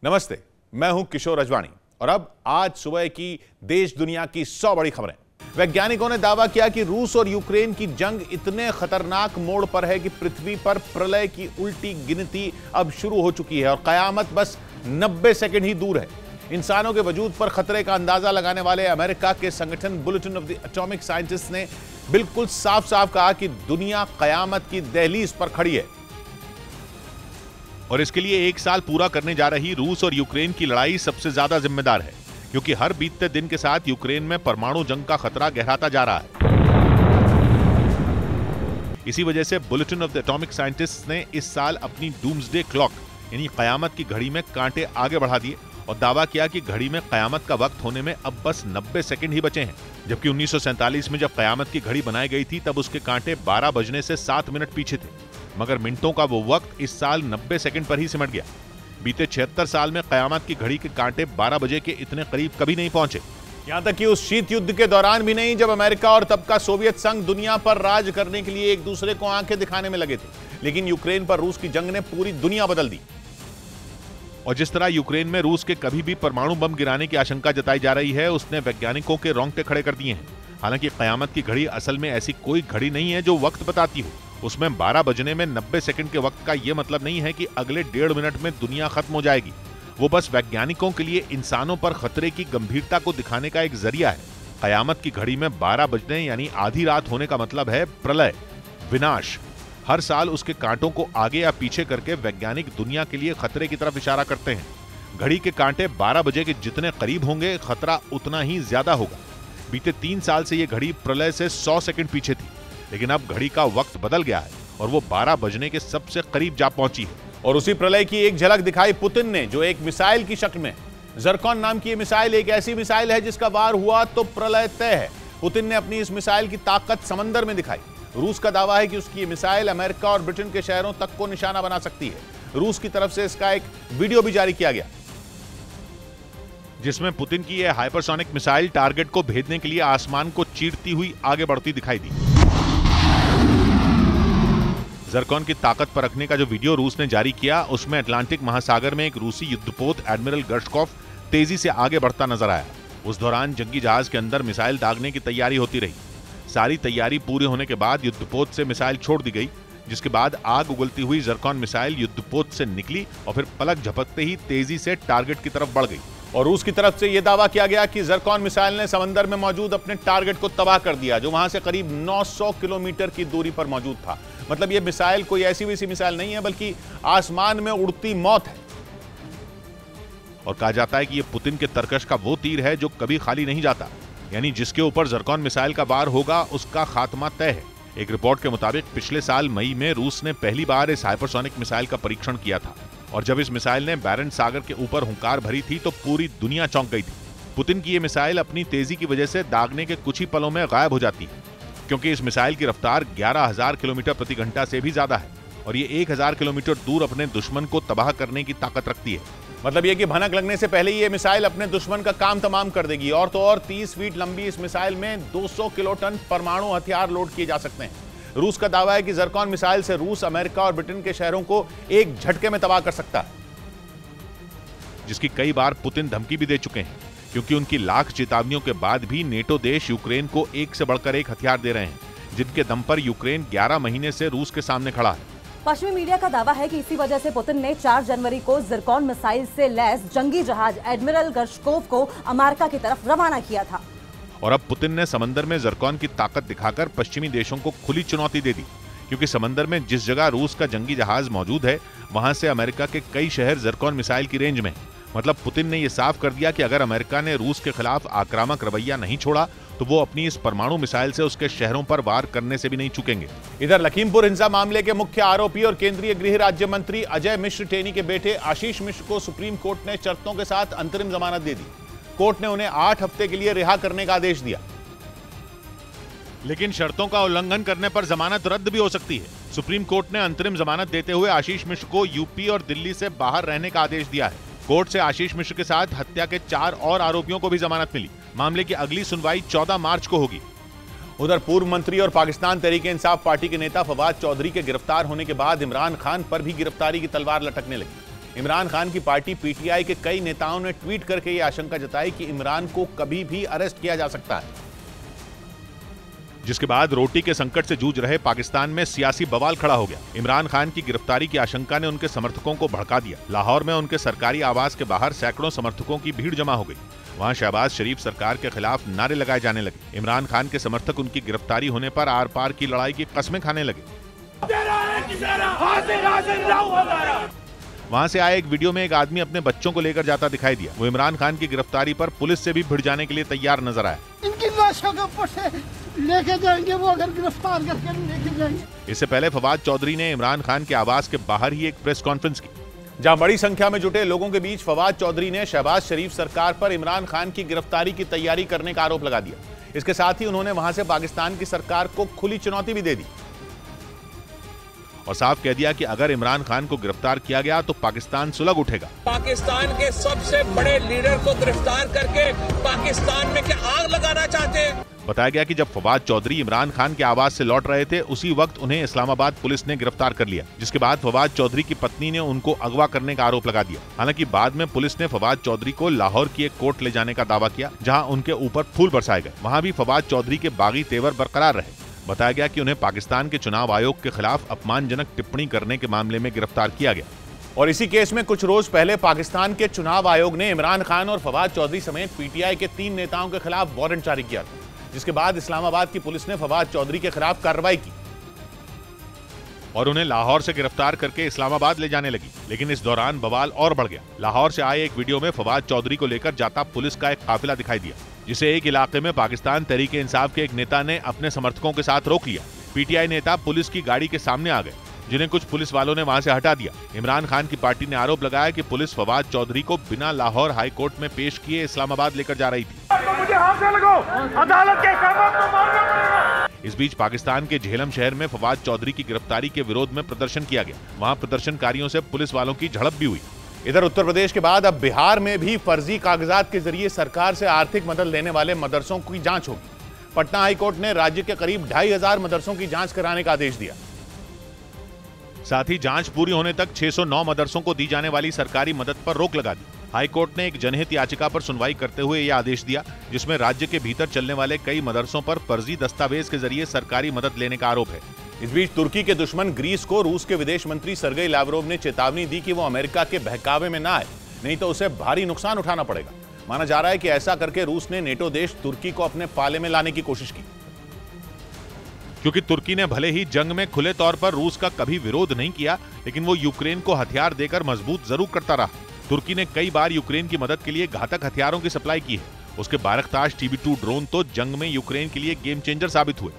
नमस्ते, मैं हूं किशोर अजवाणी और अब आज सुबह की देश दुनिया की 100 बड़ी खबरें। वैज्ञानिकों ने दावा किया कि रूस और यूक्रेन की जंग इतने खतरनाक मोड़ पर है कि पृथ्वी पर प्रलय की उल्टी गिनती अब शुरू हो चुकी है और कयामत बस 90 सेकंड ही दूर है। इंसानों के वजूद पर खतरे का अंदाजा लगाने वाले अमेरिका के संगठन bulletin of the atomic scientist ने बिल्कुल साफ साफ कहा कि दुनिया कयामत की दहलीज पर खड़ी है और इसके लिए 1 साल पूरा करने जा रही रूस और यूक्रेन की लड़ाई सबसे ज्यादा जिम्मेदार है, क्योंकि हर बीतते दिन के साथ यूक्रेन में परमाणु जंग का खतरा गहराता जा रहा है। इसी वजह से bulletin of the atomic scientist ने इस साल अपनी डूम्सडे क्लॉक यानी कयामत की घड़ी में कांटे आगे बढ़ा दिए और दावा किया कि घड़ी में कयामत का वक्त होने में अब बस 90 सेकंड ही बचे हैं। जबकि 1947 में जब कयामत की घड़ी बनाई गई थी तब उसके कांटे 12 बजने से 7 मिनट पीछे थे, मगर मिनटों का वो वक्त इस साल 90 सेकंड पर ही सिमट गया। बीते 76 साल में कयामत की घड़ी के कांटे 12 बजे के इतने करीब कभी नहीं पहुंचे। यहां तक कि उस शीत युद्ध के दौरान भी नहीं, जब अमेरिका और तब का सोवियत संघ दुनिया पर राज करने के लिए एक दूसरे को आंखें दिखाने में लगे थे। लेकिन यूक्रेन पर रूस की जंग ने पूरी दुनिया बदल दी और जिस तरह यूक्रेन में रूस के कभी भी परमाणु बम गिराने की आशंका जताई जा रही है, उसने वैज्ञानिकों के रोंगटे खड़े कर दिए हैं। हालांकि कयामत की घड़ी असल में ऐसी कोई घड़ी नहीं है जो वक्त बताती हो। उसमें 12 बजने में 90 सेकंड के वक्त का यह मतलब नहीं है कि अगले 1.5 मिनट में दुनिया खत्म हो जाएगी। वो बस वैज्ञानिकों के लिए इंसानों पर खतरे की गंभीरता को दिखाने का एक जरिया है। कयामत की घड़ी में 12 बजने यानी आधी रात होने का मतलब है प्रलय, विनाश। हर साल उसके कांटों को आगे या पीछे करके वैज्ञानिक दुनिया के लिए खतरे की तरफ इशारा करते हैं। घड़ी के कांटे 12 बजे के जितने करीब होंगे, खतरा उतना ही ज्यादा होगा। बीते 3 साल से यह घड़ी प्रलय से 100 सेकंड पीछे थी, लेकिन अब घड़ी का वक्त बदल गया है और वो 12 बजने के सबसे करीब जा पहुंची है। और उसी प्रलय की एक झलक दिखाई पुतिन ने, जो एक मिसाइल की शक्ल में। ज़रकॉन नाम की यह मिसाइल एक ऐसी मिसाइल है जिसका वार हुआ तो प्रलय तय है। पुतिन ने अपनी इस मिसाइल की ताकत समंदर में दिखाई। रूस का दावा है कि उसकी मिसाइल अमेरिका और ब्रिटेन के शहरों तक को निशाना बना सकती है। रूस की तरफ से इसका एक वीडियो भी जारी किया गया, जिसमें पुतिन की यह हाइपरसोनिक मिसाइल टारगेट को भेदने के लिए आसमान को चीरती हुई आगे बढ़ती दिखाई दी। ज़रकॉन की ताकत परखने का जो वीडियो रूस ने जारी किया, उसमें अटलांटिक महासागर में एक रूसी युद्धपोत एडमिरल गर्शकोव तेजी से आगे बढ़ता नजर आया। उस दौरान जंगी जहाज के अंदर मिसाइल दागने की तैयारी होती रही। सारी तैयारी पूरी होने के बाद युद्धपोत से मिसाइल छोड़ दी गई, जिसके बाद आग उगलती हुई ज़रकॉन मिसाइल युद्धपोत से निकली और फिर पलक झपकते ही तेजी से टारगेट की तरफ बढ़ गई। और रूस की तरफ से यह दावा किया गया कि ज़रकॉन मिसाइल ने समंदर में मौजूद अपने टारगेट को तबाह कर दिया, जो वहां से करीब 900 किलोमीटर की दूरी पर मौजूद था। मतलब यह मिसाइल कोई ऐसी वैसी मिसाइल नहीं है, बल्कि आसमान में उड़ती मौत है। और कहा जाता है कि यह पुतिन के तरकश का वो तीर है जो कभी खाली नहीं जाता, यानी जिसके ऊपर ज़रकॉन मिसाइल का वार होगा उसका खात्मा तय है। एक रिपोर्ट के मुताबिक पिछले साल मई में रूस ने पहली बार इस हाइपरसोनिक मिसाइल का परीक्षण किया था और जब इस मिसाइल ने बैरेंट्स सागर के ऊपर हुंकार भरी थी तो पूरी दुनिया चौंक गई थी। पुतिन की यह मिसाइल अपनी तेजी की वजह से दागने के कुछ ही पलों में गायब हो जाती है, क्योंकि इस मिसाइल की रफ्तार 11,000 किलोमीटर प्रति घंटा से भी ज्यादा है और ये 1,000 किलोमीटर दूर अपने दुश्मन को तबाह करने की ताकत रखती है। मतलब यह कि भनक लगने से पहले ही यह मिसाइल अपने दुश्मन का काम तमाम कर देगी। और तो और 30 फीट लंबी इस मिसाइल में 200 किलोटन परमाणु हथियार लोड किए जा सकते हैं। रूस का दावा है कि ज़रकॉन मिसाइल से रूस, अमेरिका और ब्रिटेन के शहरों को एक झटके में तबाह कर सकता है, जिसकी कई बार पुतिन धमकी भी दे चुके हैं, क्योंकि उनकी लाख चेतावनियों के बाद भी नेटो देश यूक्रेन को एक से बढ़कर एक हथियार दे रहे हैं, जिनके दम पर यूक्रेन 11 महीने से रूस के सामने खड़ा है। पश्चिमी मीडिया का दावा है कि इसी वजह से पुतिन ने 4 जनवरी को ज़रकॉन मिसाइल से लैस जंगी जहाज एडमिरल गर्शकोव को अमेरिका की तरफ रवाना किया था। और अब पुतिन ने समंदर में ज़रकॉन की ताकत दिखाकर पश्चिमी देशों को खुली चुनौती दे दी, क्योंकि समंदर में जिस जगह रूस का जंगी जहाज मौजूद है, वहां से अमेरिका के कई शहर ज़रकॉन मिसाइल की रेंज में। मतलब पुतिन ने यह साफ कर दिया कि अगर अमेरिका ने रूस के खिलाफ आक्रामक रवैया नहीं छोड़ा तो वो अपनी इस परमाणु मिसाइल से उसके शहरों पर वार करने से भी नहीं चूकेंगे। इधर लखीमपुर हिंसा मामले के मुख्य आरोपी और केंद्रीय गृह राज्य मंत्री अजय मिश्र टेनी के बेटे आशीष मिश्र को सुप्रीम कोर्ट ने शर्तों के साथ अंतरिम जमानत दे दी। कोर्ट ने उन्हें 8 हफ्ते के लिए रिहा करने का आदेश दिया, लेकिन शर्तों का उल्लंघन करने पर जमानत रद्द भी हो सकती है। सुप्रीम कोर्ट ने अंतरिम जमानत देते हुए आशीष मिश्र को यूपी और दिल्ली से बाहर रहने का आदेश दिया है। कोर्ट से आशीष मिश्र के साथ हत्या के 4 और आरोपियों को भी जमानत मिली। मामले की अगली सुनवाई 14 मार्च को होगी। उधर पूर्व मंत्री और पाकिस्तान तहरीक इंसाफ पार्टी के नेता फवाद चौधरी के गिरफ्तार होने के बाद इमरान खान पर भी गिरफ्तारी की तलवार लटकने लगी। इमरान खान की पार्टी पीटीआई के कई नेताओं ने ट्वीट करके यह आशंका जताई कि इमरान को कभी भी अरेस्ट किया जा सकता है। जिसके बाद रोटी के संकट से जूझ रहे पाकिस्तान में सियासी बवाल खड़ा हो गया। इमरान खान की गिरफ्तारी की आशंका ने उनके समर्थकों को भड़का दिया। लाहौर में उनके सरकारी आवास के बाहर सैकड़ों समर्थकों की भीड़ जमा हो गई। वहां शहबाज शरीफ सरकार के खिलाफ नारे लगाए जाने लगे। इमरान खान के समर्थक उनकी गिरफ्तारी होने पर आर पार की लड़ाई की कस्में खाने लगे। वहां से आए एक वीडियो में एक आदमी अपने बच्चों को लेकर जाता दिखाई दिया। वो इमरान खान की गिरफ्तारी पर पुलिस से भी भिड़ जाने के लिए तैयार नजर आया। इनकी लाशों को ऊपर से लेके जाएंगे, वो अगर गिरफ्तार करके लेके जाएंगे। इससे पहले फवाद चौधरी ने इमरान खान के आवास के बाहर ही एक प्रेस कॉन्फ्रेंस की, जहां बड़ी संख्या में जुटे लोगों के बीच फवाद चौधरी ने शहबाज शरीफ सरकार पर इमरान खान की गिरफ्तारी की तैयारी करने का आरोप लगा दिया। इसके साथ ही उन्होंने वहां से पाकिस्तान की सरकार को खुली चुनौती भी दे दी और साफ कह दिया कि अगर इमरान खान को गिरफ्तार किया गया तो पाकिस्तान सुलग उठेगा। पाकिस्तान के सबसे बड़े लीडर को गिरफ्तार करके पाकिस्तान में क्या आग लगाना चाहते हैं? बताया गया कि जब फवाद चौधरी इमरान खान के आवास से लौट रहे थे, उसी वक्त उन्हें इस्लामाबाद पुलिस ने गिरफ्तार कर लिया, जिसके बाद फवाद चौधरी की पत्नी ने उनको अगवा करने का आरोप लगा दिया। हालांकि बाद में पुलिस ने फवाद चौधरी को लाहौर की एक कोर्ट ले जाने का दावा किया, जहां उनके ऊपर फूल बरसाए गए। वहां भी फवाद चौधरी के बागी तेवर बरकरार रहे। बताया गया कि उन्हें पाकिस्तान के चुनाव आयोग के खिलाफ अपमानजनक टिप्पणी करने के मामले में गिरफ्तार किया गया। और इसी केस में कुछ रोज पहले पाकिस्तान के चुनाव आयोग ने इमरान खान और फवाद चौधरी समेत पीटीआई के 3 नेताओं के खिलाफ वारंट जारी किया था, जिसके बाद इस्लामाबाद की पुलिस ने फवाद चौधरी के खिलाफ कार्रवाई की और उन्हें लाहौर से गिरफ्तार करके इस्लामाबाद ले जाने लगी। लेकिन इस दौरान बवाल और बढ़ गया। लाहौर से आए एक वीडियो में फवाद चौधरी को लेकर जाता पुलिस का एक काफिला दिखाई दिया, जिसे एक इलाके में पाकिस्तान तहरीक इंसाफ के एक नेता ने अपने समर्थकों के साथ रोक लिया। पीटीआई नेता पुलिस की गाड़ी के सामने आ गए, जिन्हें कुछ पुलिस वालों ने वहां से हटा दिया। इमरान खान की पार्टी ने आरोप लगाया कि पुलिस फवाद चौधरी को बिना लाहौर हाई कोर्ट में पेश किए इस्लामाबाद लेकर जा रही थी। मुझे हाथ से लगो, अदालत के अहकाम को मानना पड़ेगा। इस बीच पाकिस्तान के झेलम शहर में फवाद चौधरी की गिरफ्तारी के विरोध में प्रदर्शन किया गया। वहां प्रदर्शनकारियों से पुलिस वालों की झड़प भी हुई। इधर उत्तर प्रदेश के बाद अब बिहार में भी फर्जी कागजात के जरिए सरकार से आर्थिक मदद लेने वाले मदरसों की जांच होगी। पटना हाईकोर्ट ने राज्य के करीब 2500 मदरसों की जांच कराने का आदेश दिया। साथ ही जांच पूरी होने तक 609 मदरसों को दी जाने वाली सरकारी मदद पर रोक लगा दी। हाईकोर्ट ने एक जनहित याचिका पर सुनवाई करते हुए यह आदेश दिया, जिसमें राज्य के भीतर चलने वाले कई मदरसों पर फर्जी दस्तावेज के जरिए सरकारी मदद लेने का आरोप है। इस बीच तुर्की के दुश्मन ग्रीस को रूस के विदेश मंत्री सर्गेई लावरोव ने चेतावनी दी कि वो अमेरिका के बहकावे में ना आए, नहीं तो उसे भारी नुकसान उठाना पड़ेगा। माना जा रहा है कि ऐसा करके रूस ने नेटो देश तुर्की को अपने पाले में लाने की कोशिश की, क्योंकि तुर्की ने भले ही जंग में खुले तौर पर रूस का कभी विरोध नहीं किया, लेकिन वो यूक्रेन को हथियार देकर मजबूत जरूर करता रहा। तुर्की ने कई बार यूक्रेन की मदद के लिए घातक हथियारों की सप्लाई की है। उसके बारकताश TB2 ड्रोन तो जंग में यूक्रेन के लिए गेम चेंजर साबित हुए।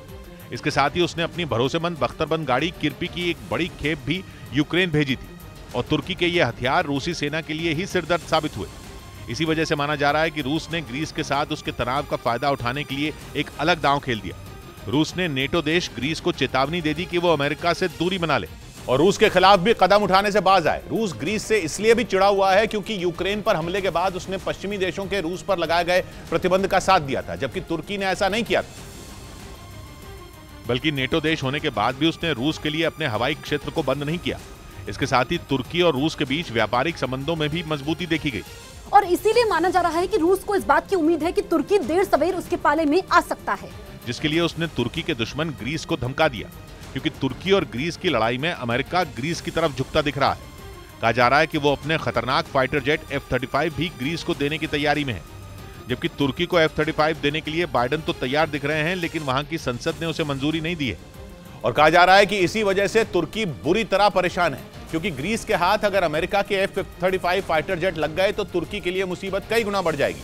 इसके साथ ही उसने अपनी भरोसेमंद बख्तरबंद गाड़ी किर्पी की एक बड़ी खेप भी यूक्रेन भेजी थी और तुर्की के ये हथियार रूसी सेना के लिए ही सिरदर्द साबित हुए। इसी वजह से माना जा रहा है कि रूस ने ग्रीस के साथ उसके तनाव का फायदा उठाने के लिए एक अलग दांव खेल दिया। रूस ने नेटो देश ग्रीस को चेतावनी दे दी कि वो अमेरिका से दूरी बना ले और रूस के खिलाफ भी कदम उठाने से बाज आए। रूस ग्रीस से इसलिए भी चिढ़ा हुआ है क्योंकि यूक्रेन पर हमले के बाद उसने पश्चिमी देशों के रूस पर लगाए गए प्रतिबंध का साथ दिया था, जबकि तुर्की ने ऐसा नहीं किया था। बल्कि नेटो देश होने के बाद भी उसने रूस के लिए अपने हवाई क्षेत्र को बंद नहीं किया। इसके साथ ही तुर्की और रूस के बीच व्यापारिक संबंधों में भी मजबूती देखी गई और इसीलिए माना जा रहा है कि रूस को इस बात की उम्मीद है कि तुर्की देर सवेर उसके पाले में आ सकता है, जिसके लिए उसने तुर्की के दुश्मन ग्रीस को धमका दिया। क्योंकि तुर्की और ग्रीस की लड़ाई में अमेरिका ग्रीस की तरफ झुकता दिख रहा है। कहा जा रहा है कि वो अपने खतरनाक फाइटर जेट F-35 भी ग्रीस को देने की तैयारी में है, जबकि तुर्की को F-35 देने के लिए बाइडन तो तैयार दिख रहे हैं, लेकिन वहां की संसद ने उसे मंजूरी नहीं दी है। और कहा जा रहा है कि इसी वजह से तुर्की बुरी तरह परेशान है, क्योंकि ग्रीस के हाथ अगर अमेरिका के F-35 फाइटर जेट लग गए तो तुर्की के लिए मुसीबत कई गुना बढ़ जाएगी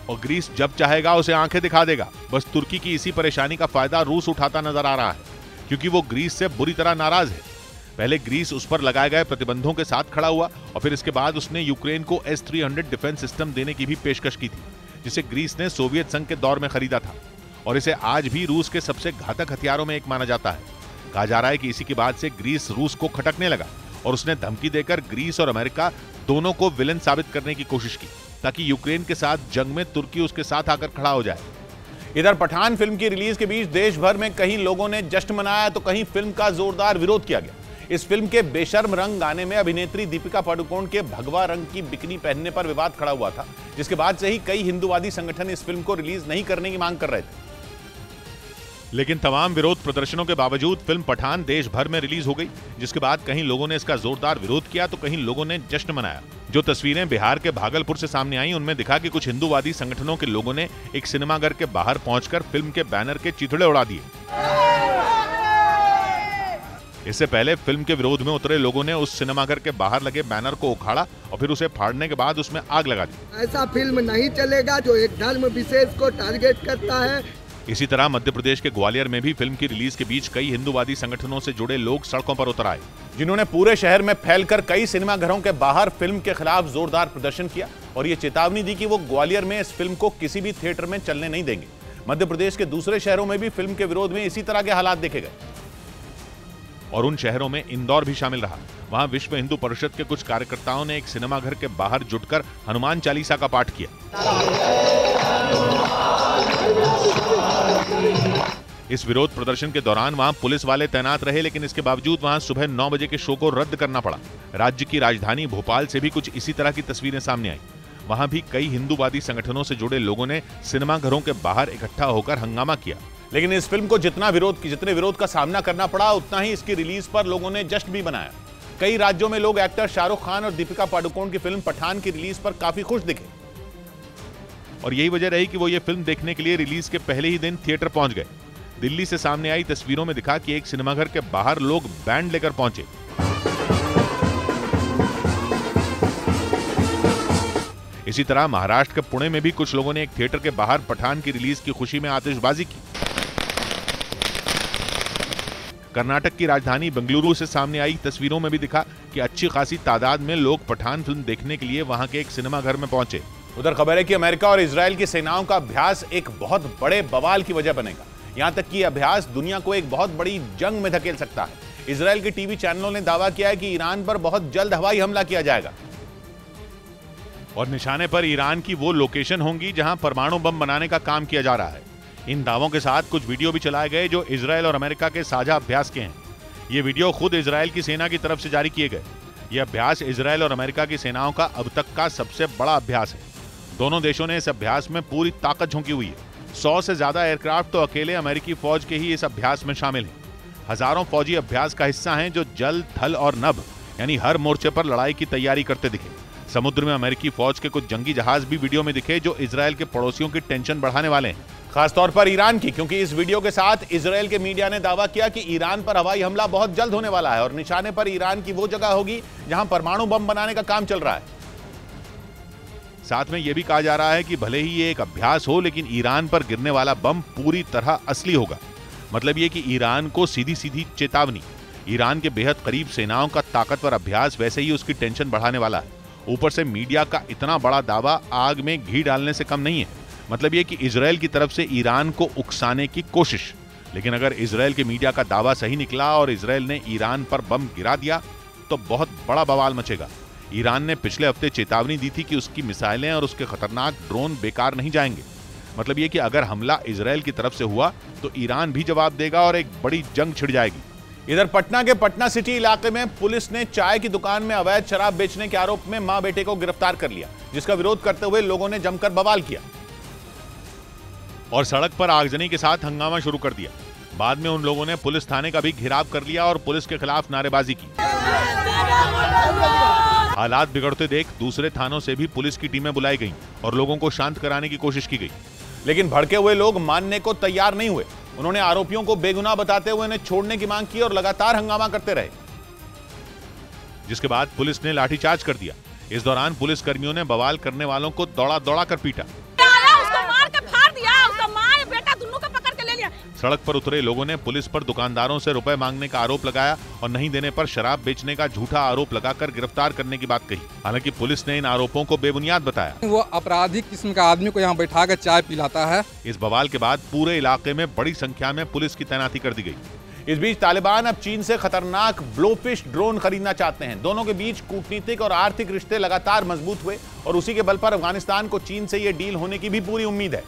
और ग्रीस जब चाहेगा उसे आंखें दिखा देगा। बस तुर्की की इसी परेशानी का फायदा रूस उठाता नजर आ रहा है, क्योंकि वो ग्रीस से बुरी तरह नाराज है। पहले ग्रीस उस पर लगाए गए प्रतिबंधों के साथ खड़ा हुआ और फिर इसके बाद उसने यूक्रेन को S-300 डिफेंस सिस्टम देने की भी पेशकश की थी, जिसे ग्रीस ने सोवियत संघ के दौर में खरीदा था और इसे आज भी रूस के सबसे घातक हथियारों में एक माना जाता है। कहा जा रहा है कि इसी के बाद से ग्रीस रूस को खटकने लगा और उसने धमकी देकर ग्रीस और अमेरिका दोनों को विलन साबित करने की कोशिश की, ताकि यूक्रेन के साथ जंग में तुर्की उसके साथ आकर खड़ा हो जाए। इधर पठान फिल्म की रिलीज के बीच देश भर में कहीं लोगों ने जश्न मनाया तो कहीं फिल्म का जोरदार विरोध किया गया। इस फिल्म के बेशर्म रंग गाने में अभिनेत्री दीपिका पादुकोण के भगवा रंग की बिकनी पहनने पर विवाद खड़ा हुआ था, जिसके बाद से ही कई हिंदूवादी संगठन इस फिल्म को रिलीज नहीं करने की मांग कर रहे थे। लेकिन तमाम विरोध प्रदर्शनों के बावजूद फिल्म पठान देश भर में रिलीज हो गई, जिसके बाद कहीं लोगों ने इसका जोरदार विरोध किया तो कहीं लोगों ने जश्न मनाया। जो तस्वीरें बिहार के भागलपुर से सामने आई उनमें दिखा कि कुछ हिंदूवादी संगठनों के लोगों ने एक सिनेमाघर के बाहर पहुंचकर फिल्म के बैनर के चिथड़े उड़ा दिए। इससे पहले फिल्म के विरोध में उतरे लोगों ने उस सिनेमाघर के बाहर लगे बैनर को उखाड़ा और फिर उसे फाड़ने के बाद उसमें आग लगा दी। ऐसा फिल्म नहीं चलेगा जो एक धर्म विशेष को टारगेट करता है। इसी तरह मध्य प्रदेश के ग्वालियर में भी फिल्म की रिलीज के बीच कई हिंदूवादी संगठनों से जुड़े लोग सड़कों पर उतर आए, जिन्होंने पूरे शहर में फैलकर कई सिनेमाघरों के बाहर फिल्म के खिलाफ जोरदार प्रदर्शन किया और ये चेतावनी दी कि वो ग्वालियर में इस फिल्म को किसी भी थिएटर में चलने नहीं देंगे। मध्य प्रदेश के दूसरे शहरों में भी फिल्म के विरोध में इसी तरह के हालात देखे गए और उन शहरों में इंदौर भी शामिल रहा। वहां विश्व हिंदू परिषद के कुछ कार्यकर्ताओं ने एक सिनेमाघर के बाहर जुटकर हनुमान चालीसा का पाठ किया। इस विरोध प्रदर्शन के दौरान वहां पुलिस वाले तैनात रहे, लेकिन इसके बावजूद वहां सुबह 9 बजे के शो को रद्द करना पड़ा। राज्य की राजधानी भोपाल से भी कुछ इसी तरह की तस्वीरें सामने आई। वहां भी कई हिंदूवादी संगठनों से जुड़े लोगों ने सिनेमाघरों के बाहर इकट्ठा होकर हंगामा किया। लेकिन इस फिल्म को जितने विरोध का सामना करना पड़ा, उतना ही इसकी रिलीज पर लोगों ने जश्न भी मनाया। कई राज्यों में लोग एक्टर शाहरुख खान और दीपिका पादुकोण की फिल्म पठान की रिलीज पर काफी खुश दिखे और यही वजह रही कि वो ये फिल्म देखने के लिए रिलीज के पहले ही दिन थिएटर पहुंच गए। दिल्ली से सामने आई तस्वीरों में दिखा कि एक सिनेमाघर के बाहर लोग बैंड लेकर पहुंचे। इसी तरह महाराष्ट्र के पुणे में भी कुछ लोगों ने एक थिएटर के बाहर पठान की रिलीज की खुशी में आतिशबाजी की। कर्नाटक की राजधानी बेंगलुरु से सामने आई तस्वीरों में भी दिखा कि अच्छी खासी तादाद में लोग पठान फिल्म देखने के लिए वहां के एक सिनेमाघर में पहुंचे। उधर खबर है कि अमेरिका और इजराइल की सेनाओं का अभ्यास एक बहुत बड़े बवाल की वजह बनेगा। यहां तक कि अभ्यास दुनिया को एक बहुत बड़ी जंग में धकेल सकता है। इजराइल के टीवी चैनलों ने दावा किया है कि ईरान पर बहुत जल्द हवाई हमला किया जाएगा और निशाने पर ईरान की वो लोकेशन होंगी जहां परमाणु बम बनाने का काम किया जा रहा है। इन दावों के साथ कुछ वीडियो भी चलाए गए जो इजराइल और अमेरिका के साझा अभ्यास के हैं। ये वीडियो खुद इजराइल की सेना की तरफ से जारी किए गए। यह अभ्यास इजराइल और अमेरिका की सेनाओं का अब तक का सबसे बड़ा अभ्यास है। दोनों देशों ने इस अभ्यास में पूरी ताकत झोंकी हुई है। 100 से ज्यादा एयरक्राफ्ट तो अकेले अमेरिकी फौज के ही इस अभ्यास में शामिल हैं। हजारों फौजी अभ्यास का हिस्सा हैं जो जल, थल और नभ यानी हर मोर्चे पर लड़ाई की तैयारी करते दिखे। समुद्र में अमेरिकी फौज के कुछ जंगी जहाज भी वीडियो में दिखे जो इजराइल के पड़ोसियों की टेंशन बढ़ाने वाले हैं, खासतौर पर ईरान की, क्योंकि इस वीडियो के साथ इजराइल के मीडिया ने दावा किया कि ईरान पर हवाई हमला बहुत जल्द होने वाला है और निशाने पर ईरान की वो जगह होगी जहां परमाणु बम बनाने का काम चल रहा है। साथ में यह भी कहा जा रहा है कि भले ही ये एक अभ्यास हो, लेकिन ईरान पर गिरने वाला बम पूरी तरह असली होगा। मतलब ये कि ईरान को सीधी सीधी चेतावनी। ईरान के बेहद करीब सेनाओं का ताकतवर अभ्यास वैसे ही उसकी टेंशन बढ़ाने वाला है। ऊपर से मीडिया का इतना बड़ा दावा आग में घी डालने से कम नहीं है। मतलब ये कि इजराइल की तरफ से ईरान को उकसाने की कोशिश। लेकिन अगर इजराइल के मीडिया का दावा सही निकला और इजराइल ने ईरान पर बम गिरा दिया तो बहुत बड़ा बवाल मचेगा। ईरान ने पिछले हफ्ते चेतावनी दी थी कि उसकी मिसाइलें और उसके खतरनाक ड्रोन बेकार नहीं जाएंगे। मतलब ये कि अगर हमला इजराइल की तरफ से हुआ तो ईरान भी जवाब देगा और एक बड़ी जंग छिड़ जाएगी। इधर पटना के पटना सिटी इलाके में पुलिस ने चाय की दुकान में अवैध शराब बेचने के आरोप में मां बेटे को गिरफ्तार कर लिया, जिसका विरोध करते हुए लोगों ने जमकर बवाल किया और सड़क पर आगजनी के साथ हंगामा शुरू कर दिया। बाद में उन लोगों ने पुलिस थाने का भी घेराव कर लिया और पुलिस के खिलाफ नारेबाजी की। हालात बिगड़ते देख दूसरे थानों से भी पुलिस की टीमें बुलाई गईं और लोगों को शांत कराने की कोशिश की गई। लेकिन भड़के हुए लोग मानने को तैयार नहीं हुए। उन्होंने आरोपियों को बेगुनाह बताते हुए उन्हें छोड़ने की मांग की और लगातार हंगामा करते रहे, जिसके बाद पुलिस ने लाठीचार्ज कर दिया। इस दौरान पुलिस कर्मियों ने बवाल करने वालों को दौड़ा दौड़ा कर पीटा। सड़क पर उतरे लोगों ने पुलिस पर दुकानदारों से रुपए मांगने का आरोप लगाया और नहीं देने पर शराब बेचने का झूठा आरोप लगाकर गिरफ्तार करने की बात कही। हालांकि पुलिस ने इन आरोपों को बेबुनियाद बताया। वो आपराधिक किस्म का आदमी को यहाँ बैठा कर चाय पिलाता है। इस बवाल के बाद पूरे इलाके में बड़ी संख्या में पुलिस की तैनाती कर दी गई। इस बीच तालिबान अब चीन से खतरनाक ब्लोफिश ड्रोन खरीदना चाहते हैं। दोनों के बीच कूटनीतिक और आर्थिक रिश्ते लगातार मजबूत हुए और उसी के बल पर अफगानिस्तान को चीन से यह डील होने की भी पूरी उम्मीद है,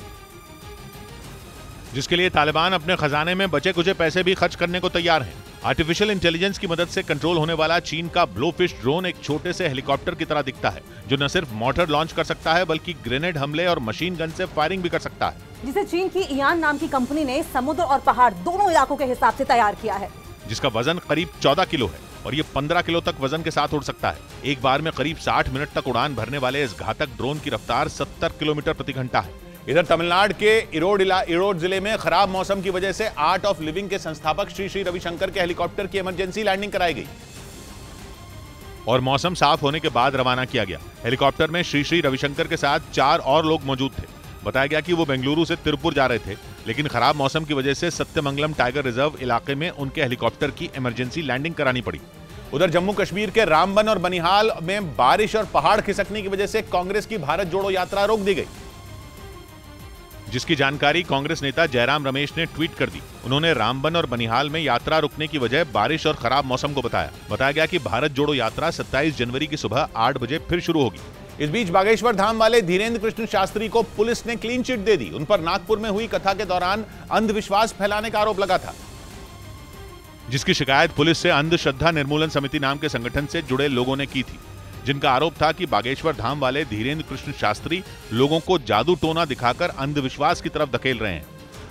जिसके लिए तालिबान अपने खजाने में बचे कुचे पैसे भी खर्च करने को तैयार हैं। आर्टिफिशियल इंटेलिजेंस की मदद से कंट्रोल होने वाला चीन का ब्लोफिश ड्रोन एक छोटे से हेलीकॉप्टर की तरह दिखता है, जो न सिर्फ मोटर लॉन्च कर सकता है बल्कि ग्रेनेड हमले और मशीन गन से फायरिंग भी कर सकता है, जिसे चीन की इयान नाम की कंपनी ने समुद्र और पहाड़ दोनों इलाकों के हिसाब से तैयार किया है, जिसका वजन करीब 14 किलो है और ये 15 किलो तक वजन के साथ उड़ सकता है। एक बार में करीब 60 मिनट तक उड़ान भरने वाले इस घातक ड्रोन की रफ्तार 70 किलोमीटर प्रति घंटा है। इधर तमिलनाडु के इरोड जिले में खराब मौसम की वजह से आर्ट ऑफ लिविंग के संस्थापक श्री श्री रविशंकर के हेलीकॉप्टर की इमरजेंसी लैंडिंग कराई गई और मौसम साफ होने के बाद रवाना किया गया। हेलीकॉप्टर में श्री श्री रविशंकर के साथ 4 और लोग मौजूद थे। बताया गया कि वो बेंगलुरु से तिरुपुर जा रहे थे, लेकिन खराब मौसम की वजह से सत्यमंगलम टाइगर रिजर्व इलाके में उनके हेलीकॉप्टर की इमरजेंसी लैंडिंग करानी पड़ी। उधर जम्मू कश्मीर के रामबन और बनिहाल में बारिश और पहाड़ खिसकने की वजह से कांग्रेस की भारत जोड़ो यात्रा रोक दी गई, जिसकी जानकारी कांग्रेस नेता जयराम रमेश ने ट्वीट कर दी। उन्होंने रामबन और बनिहाल में यात्रा रुकने की वजह बारिश और खराब मौसम को बताया। बताया गया कि भारत जोड़ो यात्रा 27 जनवरी की सुबह 8 बजे फिर शुरू होगी। इस बीच बागेश्वर धाम वाले धीरेन्द्र कृष्ण शास्त्री को पुलिस ने क्लीन चिट दे दी। उन पर नागपुर में हुई कथा के दौरान अंधविश्वास फैलाने का आरोप लगा था, जिसकी शिकायत पुलिस से अंधश्रद्धा निर्मूलन समिति नाम के संगठन से जुड़े लोगों ने की थी, जिनका आरोप था कि बागेश्वर धाम वाले धीरेन्द्र कृष्ण शास्त्री लोगों को जादू टोना दिखाकर अंधविश्वास की तरफ धकेल रहे हैं।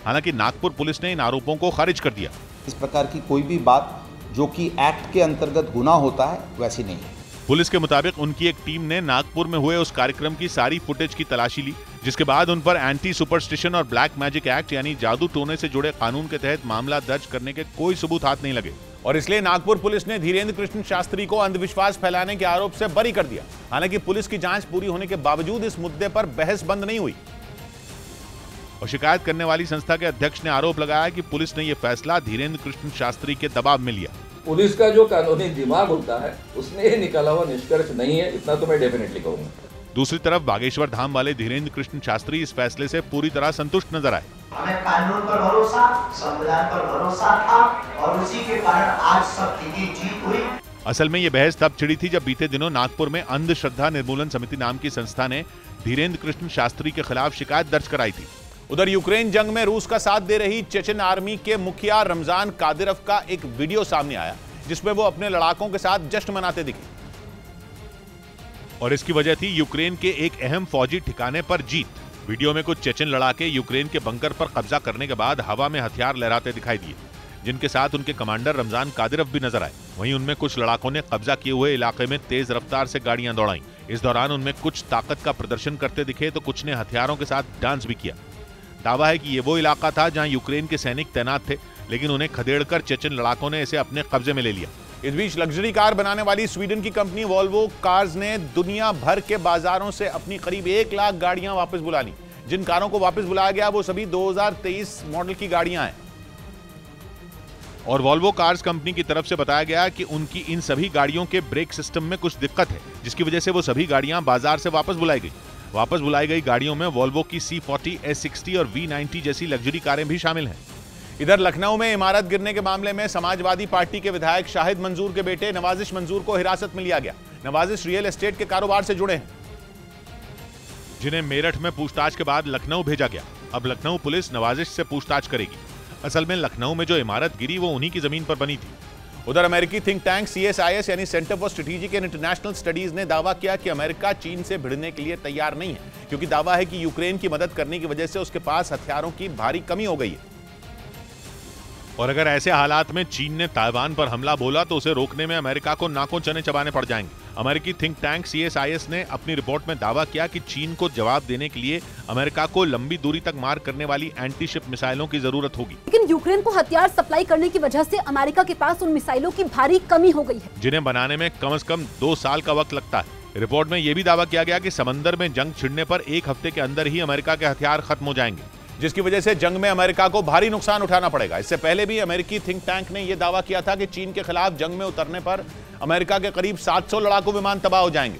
हालांकि नागपुर पुलिस ने इन आरोपों को खारिज कर दिया। इस प्रकार की कोई भी बात जो कि एक्ट के अंतर्गत गुनाह होता है वैसी नहीं है। पुलिस के मुताबिक उनकी एक टीम ने नागपुर में हुए उस कार्यक्रम की सारी फुटेज की तलाशी ली, जिसके बाद उन पर एंटी सुपरस्टिशन और ब्लैक मैजिक एक्ट यानी जादू टोने से जुड़े कानून के तहत मामला दर्ज करने के कोई सबूत हाथ नहीं लगे और इसलिए नागपुर पुलिस ने धीरेन्द्र कृष्ण शास्त्री को अंधविश्वास फैलाने के आरोप से बरी कर दिया। हालांकि पुलिस की जांच पूरी होने के बावजूद इस मुद्दे पर बहस बंद नहीं हुई और शिकायत करने वाली संस्था के अध्यक्ष ने आरोप लगाया कि पुलिस ने यह फैसला धीरेन्द्र कृष्ण शास्त्री के दबाव में लिया। पुलिस का जो कानूनी दिमाग होता है उसने ये निकाला हुआ निष्कर्ष नहीं है, इतना तो मैं डेफिनेटली कहूंगा। दूसरी तरफ बागेश्वर धाम वाले धीरेन्द्र कृष्ण शास्त्री इस फैसले से पूरी तरह संतुष्ट नजर आए। हमें कानून पर भरोसा, संविधान पर भरोसा था और उसी के कारण आज सब की जीत हुई। असल में ये बहस तब छिड़ी थी जब बीते दिनों नागपुर में अंधश्रद्धा निर्मूलन समिति नाम की संस्था ने धीरेन्द्र कृष्ण शास्त्री के खिलाफ शिकायत दर्ज कराई थी। उधर यूक्रेन जंग में रूस का साथ दे रही चेचन आर्मी के मुखिया रमजान कादिरव का एक वीडियो सामने आया, जिसमें वो अपने लड़ाकों के साथ जश्न मनाते दिखे और इसकी वजह थी यूक्रेन के एक अहम फौजी ठिकाने पर जीत। वीडियो में कुछ चेचन लड़ाके यूक्रेन के बंकर पर कब्जा करने के बाद हवा में हथियार लहराते दिखाई दिए, जिनके साथ उनके कमांडर रमजान कादिरव भी नजर आए। वहीं उनमें कुछ लड़ाकों ने कब्जा किए हुए इलाके में तेज रफ्तार से गाड़ियां दौड़ाई। इस दौरान उनमें कुछ ताकत का प्रदर्शन करते दिखे तो कुछ ने हथियारों के साथ डांस भी किया। दावा है कि ये वो इलाका था जहां यूक्रेन के सैनिक तैनात थे, लेकिन उन्हें खदेड़कर चेचन लड़ाकों ने इसे अपने कब्जे में ले लिया। इस बीच लग्जरी कार बनाने वाली स्वीडन की कंपनी वॉल्वो कार्स ने दुनिया भर के बाजारों से अपनी करीब 1 लाख गाड़ियां वापस बुला ली। जिन कारों को वापस बुलाया गया वो सभी 2023 मॉडल की गाड़ियां हैं और वॉल्वो कार्स कंपनी की तरफ से बताया गया कि उनकी इन सभी गाड़ियों के ब्रेक सिस्टम में कुछ दिक्कत है, जिसकी वजह से वो सभी गाड़ियां बाजार से वापस बुलाई गई। वापस बुलाई गई गाड़ियों में वॉल्वो की C40, S60 और V90 जैसी लग्जरी कारें भी शामिल हैं। इधर लखनऊ में इमारत गिरने के मामले में समाजवादी पार्टी के विधायक शाहिद मंजूर के बेटे नवाजिश मंजूर को हिरासत में लिया गया। नवाजिश रियल एस्टेट के कारोबार से जुड़े हैं, जिन्हें मेरठ में पूछताछ के बाद लखनऊ भेजा गया। अब लखनऊ पुलिस नवाजिश से पूछताछ करेगी। असल में लखनऊ में जो इमारत गिरी वो उन्हीं की जमीन पर बनी थी। उधर अमेरिकी थिंक टैंक CSIS यानी centre for strategic and international studies ने दावा किया कि अमेरिका चीन से भिड़ने के लिए तैयार नहीं है, क्योंकि दावा है कि यूक्रेन की मदद करने की वजह से उसके पास हथियारों की भारी कमी हो गई है और अगर ऐसे हालात में चीन ने ताइवान पर हमला बोला तो उसे रोकने में अमेरिका को नाकों चने चबाने पड़ जाएंगे। अमेरिकी थिंक टैंक CSIS ने अपनी रिपोर्ट में दावा किया कि चीन को जवाब देने के लिए अमेरिका को लंबी दूरी तक मार करने वाली एंटी शिप मिसाइलों की जरूरत होगी। लेकिन यूक्रेन को हथियार सप्लाई करने की वजह से अमेरिका के पास उन मिसाइलों की भारी कमी हो गई है, जिन्हें बनाने में कम से कम 2 साल का वक्त लगता है। रिपोर्ट में यह भी दावा किया गया कि समंदर में जंग छिड़ने पर 1 हफ्ते के अंदर ही अमेरिका के हथियार खत्म हो जाएंगे, जिसकी वजह से जंग में अमेरिका को भारी नुकसान उठाना पड़ेगा। इससे पहले भी अमेरिकी थिंक टैंक ने यह दावा किया था कि चीन के खिलाफ जंग में उतरने पर अमेरिका के करीब 700 लड़ाकू विमान तबाह हो जाएंगे।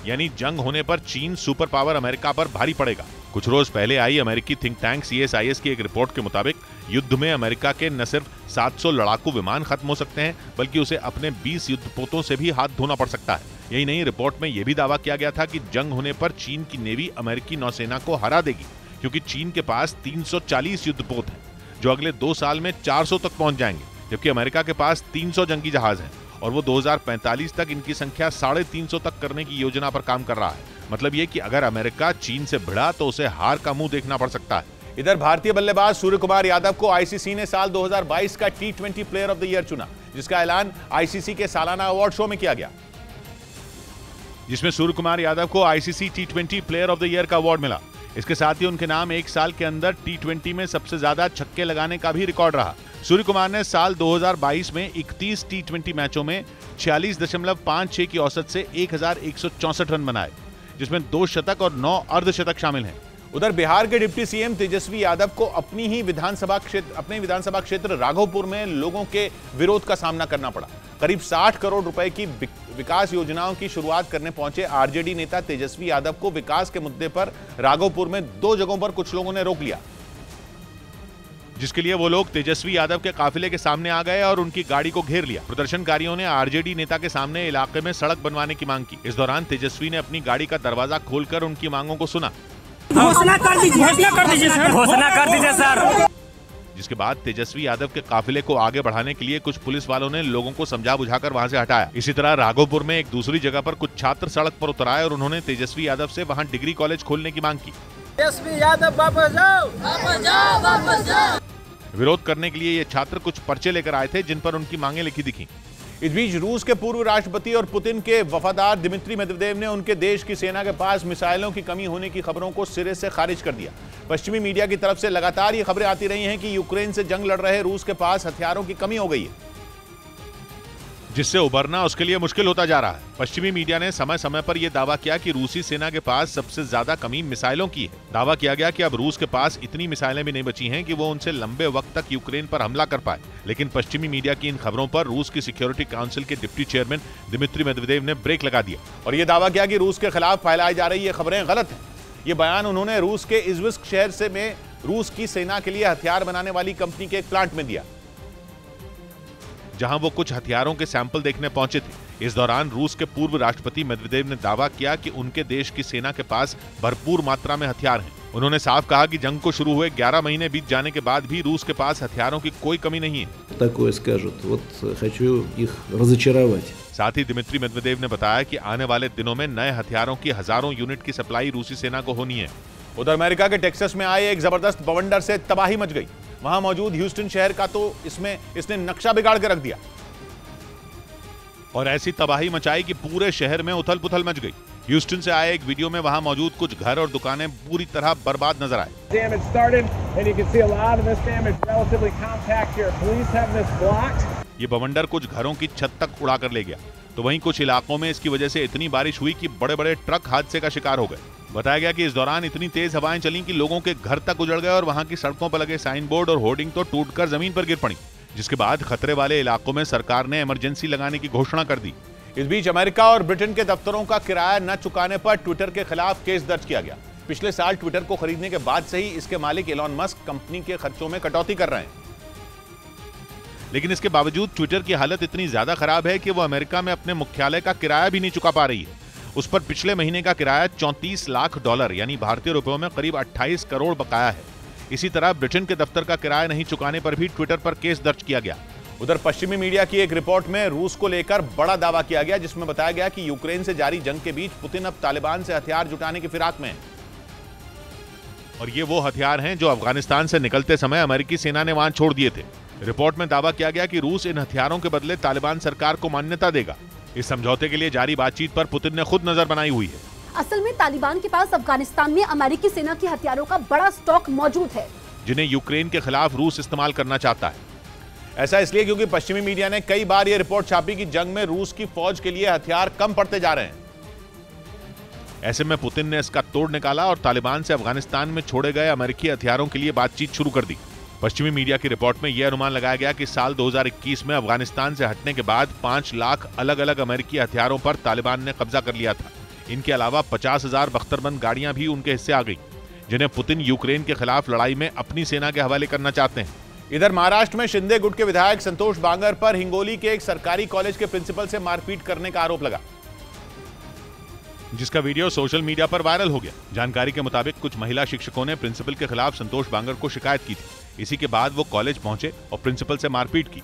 यानी जंग होने पर चीन सुपर पावर अमेरिका पर भारी पड़ेगा। कुछ रोज पहले आई अमेरिकी थिंक टैंक CSIS की एक रिपोर्ट के मुताबिक युद्ध में अमेरिका के न सिर्फ 700 लड़ाकू विमान खत्म हो सकते हैं, बल्कि उसे अपने 20 युद्धपोतों से भी हाथ धोना पड़ सकता है। यही नहीं, रिपोर्ट में यह भी दावा किया गया था कि जंग होने पर चीन की नेवी अमेरिकी नौसेना को हरा देगी, क्योंकि चीन के पास 340 युद्धपोत हैं, जो अगले 2 साल में 400 तक पहुंच जाएंगे। जबकि अमेरिका के पास 300 जंगी जहाज हैं और वो 2045 तक इनकी संख्या 350 तक करने की योजना पर काम कर रहा है। मतलब ये कि अगर अमेरिका चीन से भिड़ा तो उसे हार का मुंह देखना पड़ सकता है। इधर भारतीय बल्लेबाज सूर्य कुमार यादव को आईसीसी ने साल 2022 का T20 player of the year चुना, जिसका ऐलान आईसीसी के सालाना अवार्ड शो में किया गया, जिसमें सूर्य कुमार यादव को ICC T20 player of the year का अवार्ड मिला। इसके साथ ही उनके नाम एक साल के अंदर T20 में सबसे ज्यादा छक्के लगाने का भी रिकॉर्ड रहा। सूर्य कुमार ने साल 2022 में 31 T20 मैचों में 46.56 की औसत से 1164 रन बनाए, जिसमें 2 शतक और 9 अर्धशतक शामिल हैं। उधर बिहार के डिप्टी सीएम तेजस्वी यादव को अपने विधानसभा क्षेत्र राघोपुर में लोगों के विरोध का सामना करना पड़ा। करीब 60 करोड़ रुपए की विकास योजनाओं की शुरुआत करने पहुंचे आरजेडी नेता तेजस्वी यादव को विकास के मुद्दे पर राघोपुर में 2 जगहों पर कुछ लोगों ने रोक लिया, जिसके लिए वो लोग तेजस्वी यादव के काफिले के सामने आ गए और उनकी गाड़ी को घेर लिया। प्रदर्शनकारियों ने आरजेडी नेता के सामने इलाके में सड़क बनवाने की मांग की। इस दौरान तेजस्वी ने अपनी गाड़ी का दरवाजा खोलकर उनकी मांगों को सुना। घोषणा कर दीजिए सर। जिसके बाद तेजस्वी यादव के काफिले को आगे बढ़ाने के लिए कुछ पुलिस वालों ने लोगों को समझा बुझाकर वहां से हटाया। इसी तरह राघोपुर में एक दूसरी जगह पर कुछ छात्र सड़क पर उतर आए और उन्होंने तेजस्वी यादव से वहां डिग्री कॉलेज खोलने की मांग की। तेजस्वी यादव वापस जाओ, वापस जाओ, वापस जाओ। विरोध करने के लिए ये छात्र कुछ पर्चे लेकर आए थे जिन पर उनकी मांगे लिखी दिखी। इस बीच रूस के पूर्व राष्ट्रपति और पुतिन के वफादार दिमित्री मेदवेदेव ने उनके देश की सेना के पास मिसाइलों की कमी होने की खबरों को सिरे से खारिज कर दिया। पश्चिमी मीडिया की तरफ से लगातार ये खबरें आती रही हैं कि यूक्रेन से जंग लड़ रहे रूस के पास हथियारों की कमी हो गई है, जिससे उबरना उसके लिए मुश्किल होता जा रहा है। पश्चिमी मीडिया ने समय समय पर यह दावा किया कि रूसी सेना के पास सबसे ज्यादा कमी मिसाइलों की है। दावा किया गया कि अब रूस के पास इतनी मिसाइलें भी नहीं बची हैं कि वो उनसे लंबे वक्त तक यूक्रेन पर हमला कर पाए। लेकिन पश्चिमी मीडिया की इन खबरों पर रूस की सिक्योरिटी काउंसिल के डिप्टी चेयरमैन दिमित्री मेदवेदेव ने ब्रेक लगा दिया और यह दावा किया कि रूस के खिलाफ फैलाई जा रही ये खबरें गलत हैं। ये बयान उन्होंने रूस के इज़्विस्क शहर में रूस की सेना के लिए हथियार बनाने वाली कंपनी के एक प्लांट में दिया, जहां वो कुछ हथियारों के सैंपल देखने पहुंचे थे। इस दौरान रूस के पूर्व राष्ट्रपति मेदवेदेव ने दावा किया कि उनके देश की सेना के पास भरपूर मात्रा में हथियार हैं। उन्होंने साफ कहा कि जंग को शुरू हुए 11 महीने बीत जाने के बाद भी रूस के पास हथियारों की कोई कमी नहीं है। साथ ही दिमित्री मेदवेदेव ने बताया कि आने वाले दिनों में नए हथियारों की हजारों यूनिट की सप्लाई रूसी सेना को होनी है। उधर अमेरिका के टेक्सास में आए एक जबरदस्त बवंडर से तबाही मच गई। वहां मौजूद ह्यूस्टन शहर का तो इसने नक्शा बिगाड़ के रख दिया और ऐसी तबाही मचाई कि पूरे शहर में उथल पुथल मच गई। ह्यूस्टन से आए एक वीडियो में वहां मौजूद कुछ घर और दुकानें पूरी तरह बर्बाद नजर आए। ये बवंडर कुछ घरों की छत तक उड़ा कर ले गया, तो वहीं कुछ इलाकों में इसकी वजह से इतनी बारिश हुई कि बड़े बड़े ट्रक हादसे का शिकार हो गए। बताया गया कि इस दौरान इतनी तेज हवाएं चली कि लोगों के घर तक उजड़ गए और वहां की सड़कों पर लगे साइन बोर्ड और होर्डिंग तो टूटकर जमीन पर गिर पड़ी, जिसके बाद खतरे वाले इलाकों में सरकार ने इमरजेंसी लगाने की घोषणा कर दी। इस बीच अमेरिका और ब्रिटेन के दफ्तरों का किराया न चुकाने पर ट्विटर के खिलाफ केस दर्ज किया गया। पिछले साल ट्विटर को खरीदने के बाद से ही इसके मालिक एलॉन मस्क कंपनी के खर्चों में कटौती कर रहे हैं, लेकिन इसके बावजूद ट्विटर की हालत इतनी ज्यादा खराब है कि वो अमेरिका में अपने मुख्यालय का किराया भी नहीं चुका पा रही है। उस पर पिछले महीने का किराया $34 लाख यानी भारतीय रुपयों में करीब 28 करोड़ बकाया है। इसी तरह ब्रिटेन के दफ्तर का किराया नहीं चुकाने पर भी ट्विटर पर केस दर्ज किया गया। उधर पश्चिमी मीडिया की एक रिपोर्ट में रूस को लेकर बड़ा दावा किया गया, जिसमें बताया गया कि यूक्रेन से जारी जंग के बीच पुतिन अब तालिबान से हथियार जुटाने की फिराक में है और ये वो हथियार हैं जो अफगानिस्तान से निकलते समय अमेरिकी सेना ने वहां छोड़ दिए थे। रिपोर्ट में दावा किया गया कि रूस इन हथियारों के बदले तालिबान सरकार को मान्यता देगा। इस समझौते के लिए जारी बातचीत पर पुतिन ने खुद नजर बनाई हुई है। असल में तालिबान के पास अफगानिस्तान में अमेरिकी सेना के हथियारों का बड़ा स्टॉक मौजूद है, जिन्हें यूक्रेन के खिलाफ रूस इस्तेमाल करना चाहता है। ऐसा इसलिए क्योंकि पश्चिमी मीडिया ने कई बार यह रिपोर्ट छापी कि जंग में रूस की फौज के लिए हथियार कम पड़ते जा रहे हैं। ऐसे में पुतिन ने इसका तोड़ निकाला और तालिबान से अफगानिस्तान में छोड़े गए अमेरिकी हथियारों के लिए बातचीत शुरू कर दी। पश्चिमी मीडिया की रिपोर्ट में यह अनुमान लगाया गया कि साल 2021 में अफगानिस्तान से हटने के बाद 5 लाख अलग अलग अमेरिकी हथियारों पर तालिबान ने कब्जा कर लिया था। इनके अलावा 50,000 बख्तरबंद गाड़ियां भी उनके हिस्से आ गई, जिन्हें पुतिन यूक्रेन के खिलाफ लड़ाई में अपनी सेना के हवाले करना चाहते हैं। इधर महाराष्ट्र में शिंदे गुट के विधायक संतोष बांगर पर हिंगोली के एक सरकारी कॉलेज के प्रिंसिपल से मारपीट करने का आरोप लगा, जिसका वीडियो सोशल मीडिया पर वायरल हो गया। जानकारी के मुताबिक कुछ महिला शिक्षकों ने प्रिंसिपल के खिलाफ संतोष बांगर को शिकायत की थी। इसी के बाद वो कॉलेज पहुंचे और प्रिंसिपल से मारपीट की।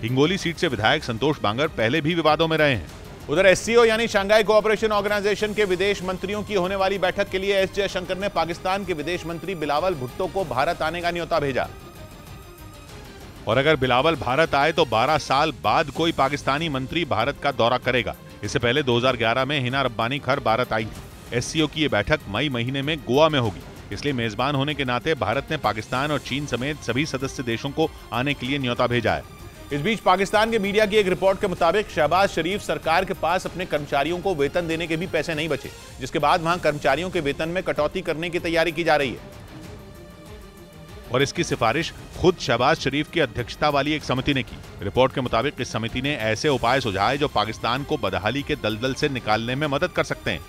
हिंगोली सीट से विधायक संतोष बांगर पहले भी विवादों में रहे हैं। उधर एससीओ यानी शंघाई कोऑपरेशन ऑर्गेनाइजेशन के विदेश मंत्रियों की होने वाली बैठक के लिए एस जयशंकर ने पाकिस्तान के विदेश मंत्री बिलावल भुट्टो को भारत आने का न्योता भेजा। और अगर बिलावल भारत आए तो 12 साल बाद कोई पाकिस्तानी मंत्री भारत का दौरा करेगा। इससे पहले 2011 में हिना रब्बानी खर भारत आई थी। एससीओ की ये बैठक मई महीने में गोवा में होगी, इसलिए मेजबान होने के नाते भारत ने पाकिस्तान और चीन समेत सभी सदस्य देशों को आने के लिए न्योता भेजा है। इस बीच पाकिस्तान के मीडिया की एक रिपोर्ट के मुताबिक शहबाज शरीफ सरकार के पास अपने कर्मचारियों को वेतन देने के भी पैसे नहीं बचे, जिसके बाद वहां कर्मचारियों के वेतन में कटौती करने की तैयारी की जा रही है। और इसकी सिफारिश खुद शहबाज शरीफ की अध्यक्षता वाली एक समिति ने की। रिपोर्ट के मुताबिक इस समिति ने ऐसे उपाय सुझाए जो पाकिस्तान को बदहाली के दलदल से निकालने में मदद कर सकते हैं।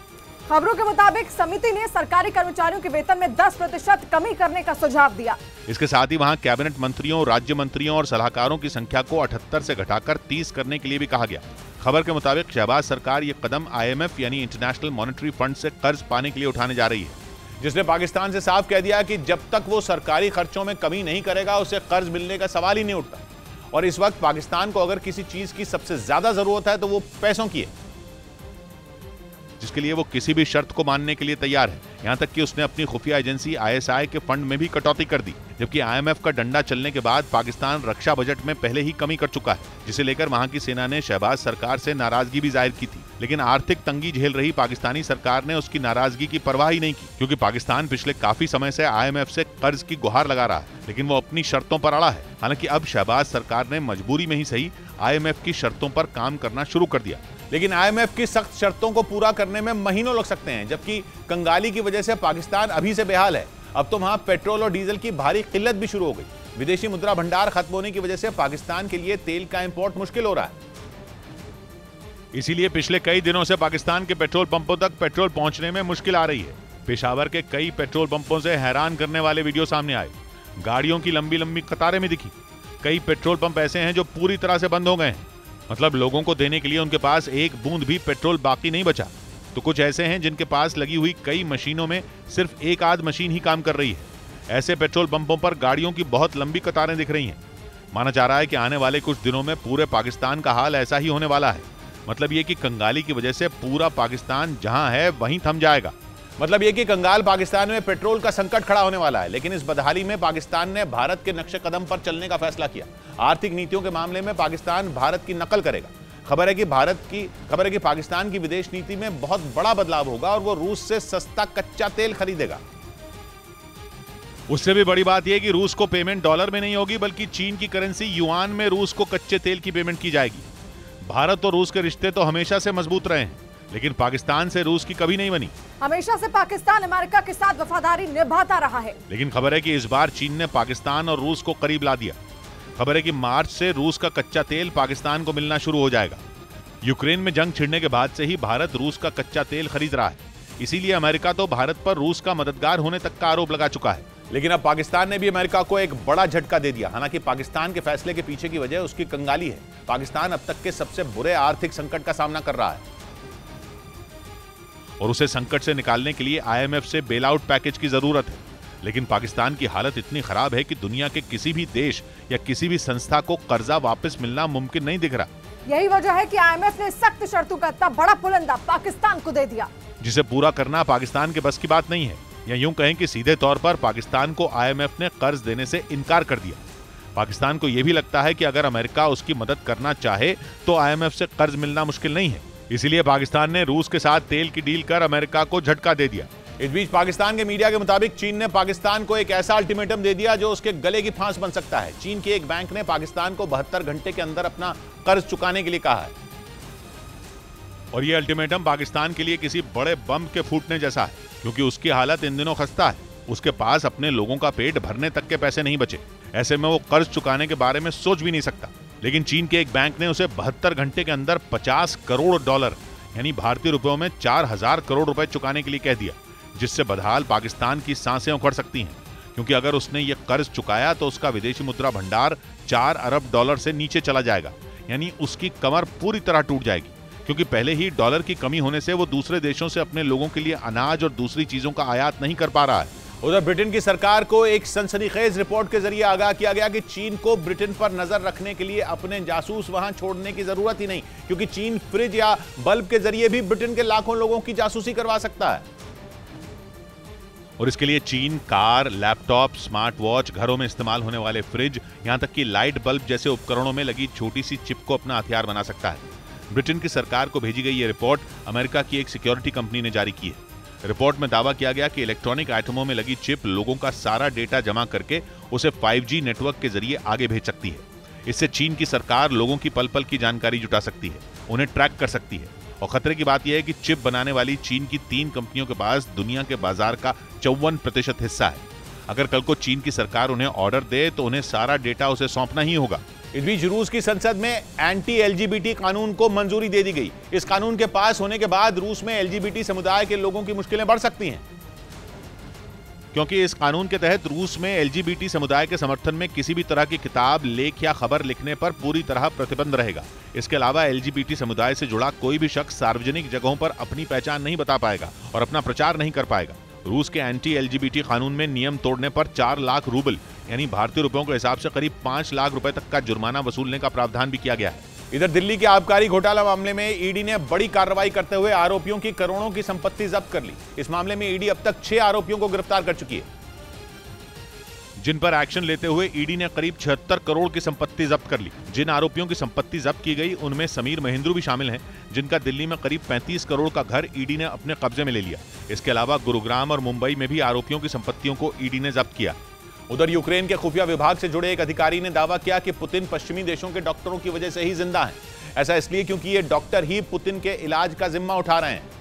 खबरों के मुताबिक समिति ने सरकारी कर्मचारियों के वेतन में 10% कमी करने का सुझाव दिया। इसके साथ ही वहां कैबिनेट मंत्रियों, राज्य मंत्रियों और सलाहकारों की संख्या को 78 से घटाकर 30 करने के लिए भी कहा गया। खबर के मुताबिक शहबाज सरकार ये कदम IMF यानी इंटरनेशनल मॉनेटरी फंड से कर्ज पाने के लिए उठाने जा रही है, जिसने पाकिस्तान से साफ कह दिया कि जब तक वो सरकारी खर्चों में कमी नहीं करेगा उसे कर्ज मिलने का सवाल ही नहीं उठता। और इस वक्त पाकिस्तान को अगर किसी चीज की सबसे ज्यादा जरूरत है तो वो पैसों की है, जिसके लिए वो किसी भी शर्त को मानने के लिए तैयार है। यहां तक कि उसने अपनी खुफिया एजेंसी ISI के फंड में भी कटौती कर दी, जबकि IMF का डंडा चलने के बाद पाकिस्तान रक्षा बजट में पहले ही कमी कर चुका है, जिसे लेकर वहां की सेना ने शहबाज सरकार से नाराजगी भी जाहिर की थी। लेकिन आर्थिक तंगी झेल रही पाकिस्तानी सरकार ने उसकी नाराजगी की परवाह ही नहीं की, क्योंकि पाकिस्तान पिछले काफी समय से IMF से कर्ज की गुहार लगा रहा है, लेकिन वो अपनी शर्तों पर अड़ा है। हालांकि अब शहबाज सरकार ने मजबूरी में ही सही IMF की शर्तों पर काम करना शुरू कर दिया, लेकिन IMF की सख्त शर्तों को पूरा करने में महीनों लग सकते हैं। जबकि कंगाली की वजह से पाकिस्तान अभी से बेहाल है। अब तो वहां पेट्रोल और डीजल की भारी किल्लत भी शुरू हो गई। विदेशी मुद्रा भंडार खत्म होने की वजह से पाकिस्तान के लिए तेल का इंपोर्ट मुश्किल हो रहा है। इसीलिए पिछले कई दिनों से पाकिस्तान के पेट्रोल पंपों तक पेट्रोल पहुंचने में मुश्किल आ रही है। पेशावर के कई पेट्रोल पंपों से हैरान करने वाले वीडियो सामने आए। गाड़ियों की लंबी लंबी कतारें में दिखी। कई पेट्रोल पंप ऐसे हैं जो पूरी तरह से बंद हो गए हैं, मतलब लोगों को देने के लिए उनके पास एक बूंद भी पेट्रोल बाकी नहीं बचा। तो कुछ ऐसे हैं जिनके पास लगी हुई कई मशीनों में सिर्फ एक आध मशीन ही काम कर रही है। ऐसे पेट्रोल पंपों पर गाड़ियों की बहुत लंबी कतारें दिख रही हैं। माना जा रहा है कि आने वाले कुछ दिनों में पूरे पाकिस्तान का हाल ऐसा ही होने वाला है। मतलब ये कि कंगाली की वजह से पूरा पाकिस्तान जहां है वहीं थम जाएगा। मतलब ये कि कंगाल पाकिस्तान में पेट्रोल का संकट खड़ा होने वाला है। लेकिन इस बदहाली में पाकिस्तान ने भारत के नक्शे कदम पर चलने का फैसला किया। आर्थिक नीतियों के मामले में पाकिस्तान भारत की नकल करेगा। खबर है कि पाकिस्तान की विदेश नीति में बहुत बड़ा बदलाव होगा और वो रूस से सस्ता कच्चा तेल खरीदेगा। उससे भी बड़ी बात यह कि रूस को पेमेंट डॉलर में नहीं होगी, बल्कि चीन की करेंसी युआन में रूस को कच्चे तेल की पेमेंट की जाएगी। भारत और रूस के रिश्ते तो हमेशा से मजबूत रहे हैं, लेकिन पाकिस्तान से रूस की कभी नहीं बनी। हमेशा से पाकिस्तान अमेरिका के साथ वफादारी निभाता रहा है। लेकिन खबर है कि इस बार चीन ने पाकिस्तान और रूस को करीब ला दिया। खबर है कि मार्च से रूस का कच्चा तेल पाकिस्तान को मिलना शुरू हो जाएगा। यूक्रेन में जंग छिड़ने के बाद से ही भारत रूस का कच्चा तेल खरीद रहा है। इसीलिए अमेरिका तो भारत पर रूस का मददगार होने तक का आरोप लगा चुका है। लेकिन अब पाकिस्तान ने भी अमेरिका को एक बड़ा झटका दे दिया। हालांकि पाकिस्तान के फैसले के पीछे की वजह उसकी कंगाली है। पाकिस्तान अब तक के सबसे बुरे आर्थिक संकट का सामना कर रहा है और उसे संकट से निकालने के लिए IMF से बेल आउट पैकेज की जरूरत है। लेकिन पाकिस्तान की हालत इतनी खराब है कि दुनिया के किसी भी देश या किसी भी संस्था को कर्जा वापस मिलना मुमकिन नहीं दिख रहा। यही वजह है कि IMF ने सख्त शर्तों का इतना बड़ा पुलंदा पाकिस्तान को दे दिया, जिसे पूरा करना पाकिस्तान के बस की बात नहीं है। या यूं कहें कि सीधे तौर पर पाकिस्तान को IMF ने कर्ज देने से इनकार कर दिया। पाकिस्तान को यह भी लगता है कि अगर अमेरिका उसकी मदद करना चाहे तो IMF से कर्ज मिलना मुश्किल नहीं है। इसीलिए पाकिस्तान ने रूस के साथ तेल की डील कर अमेरिका को झटका दे दिया। इस बीच पाकिस्तान के मीडिया के मुताबिक चीन ने पाकिस्तान को एक ऐसा अल्टीमेटम दे दिया जो उसके गले की फांस बन सकता है। चीन के एक बैंक ने पाकिस्तान को 72 घंटे के अंदर अपना कर्ज चुकाने के लिए कहा है। और यह अल्टीमेटम पाकिस्तान के लिए किसी बड़े बम के फूटने जैसा है, क्योंकि उसकी हालत इन दिनों खस्ता है। उसके पास अपने लोगों का पेट भरने तक के पैसे नहीं बचे। ऐसे में वो कर्ज चुकाने के बारे में सोच भी नहीं सकता। लेकिन चीन के एक बैंक ने उसे 72 घंटे के अंदर $50 करोड़ यानी भारतीय रुपयों में 4000 करोड़ रुपए चुकाने के लिए कह दिया, जिससे बदहाल पाकिस्तान की सांसें उखड़ सकती हैं। क्योंकि अगर उसने ये कर्ज चुकाया तो उसका विदेशी मुद्रा भंडार $4 अरब से नीचे चला जाएगा, यानी उसकी कमर पूरी तरह टूट जाएगी। क्योंकि पहले ही डॉलर की कमी होने से वो दूसरे देशों से अपने लोगों के लिए अनाज और दूसरी चीजों का आयात नहीं कर पा रहा है उधर ब्रिटेन की सरकार को एक सनसनीखेज रिपोर्ट के जरिए आगाह किया गया कि चीन को ब्रिटेन पर नजर रखने के लिए अपने जासूस वहां छोड़ने की जरूरत ही नहीं, क्योंकि चीन फ्रिज या बल्ब के जरिए भी ब्रिटेन के लाखों लोगों की जासूसी करवा सकता है। और इसके लिए चीन कार, लैपटॉप, स्मार्ट वॉच, घरों में इस्तेमाल होने वाले फ्रिज, यहां तक कि लाइट बल्ब जैसे उपकरणों में लगी छोटी सी चिप को अपना हथियार बना सकता है। ब्रिटेन की सरकार को भेजी गई यह रिपोर्ट अमेरिका की एक सिक्योरिटी कंपनी ने जारी की है। रिपोर्ट में दावा किया गया कि इलेक्ट्रॉनिक आइटमों में लगी चिप लोगों का सारा डेटा जमा करके उसे 5G नेटवर्क के जरिए आगे भेज सकती है। इससे चीन की सरकार लोगों की पल पल की जानकारी जुटा सकती है, उन्हें ट्रैक कर सकती है। और खतरे की बात यह है कि चिप बनाने वाली चीन की 3 कंपनियों के पास दुनिया के बाजार का 54% हिस्सा है। अगर कल को चीन की सरकार उन्हें ऑर्डर दे तो उन्हें सारा डेटा उसे सौंपना ही होगा। इस बीच रूस की संसद में एंटी LGBT कानून को मंजूरी दे दी गई। इस कानून के पास होने के बाद रूस में LGBT समुदाय के लोगों की मुश्किलें बढ़ सकती हैं, क्योंकि इस कानून के तहत रूस में LGBT समुदाय के समर्थन में किसी भी तरह की किताब, लेख या खबर लिखने पर पूरी तरह प्रतिबंध रहेगा। इसके अलावा LGBT समुदाय से जुड़ा कोई भी शख्स सार्वजनिक जगहों पर अपनी पहचान नहीं बता पाएगा और अपना प्रचार नहीं कर पाएगा। रूस के एंटी LGBT कानून में नियम तोड़ने पर 4 लाख रूबल यानी भारतीय रुपयों के हिसाब से करीब 5 लाख रुपए तक का जुर्माना वसूलने का प्रावधान भी किया गया है। इधर दिल्ली के आबकारी घोटाला मामले में ईडी ने बड़ी कार्रवाई करते हुए आरोपियों की करोड़ों की संपत्ति जब्त कर ली। इस मामले में ईडी अब तक 6 आरोपियों को गिरफ्तार कर चुकी है, जिन पर एक्शन लेते हुए ईडी ने करीब 76 करोड़ की संपत्ति जब्त कर ली। जिन आरोपियों की संपत्ति जब्त की गई उनमें समीर महेंद्रू भी शामिल हैं, जिनका दिल्ली में करीब 35 करोड़ का घर ईडी ने अपने कब्जे में ले लिया। इसके अलावा गुरुग्राम और मुंबई में भी आरोपियों की संपत्तियों को ईडी ने जब्त किया। उधर यूक्रेन के खुफिया विभाग से जुड़े एक अधिकारी ने दावा किया कि पुतिन पश्चिमी देशों के डॉक्टरों की वजह से ही जिंदा हैं। ऐसा इसलिए क्योंकि ये डॉक्टर ही पुतिन के इलाज का जिम्मा उठा रहे हैं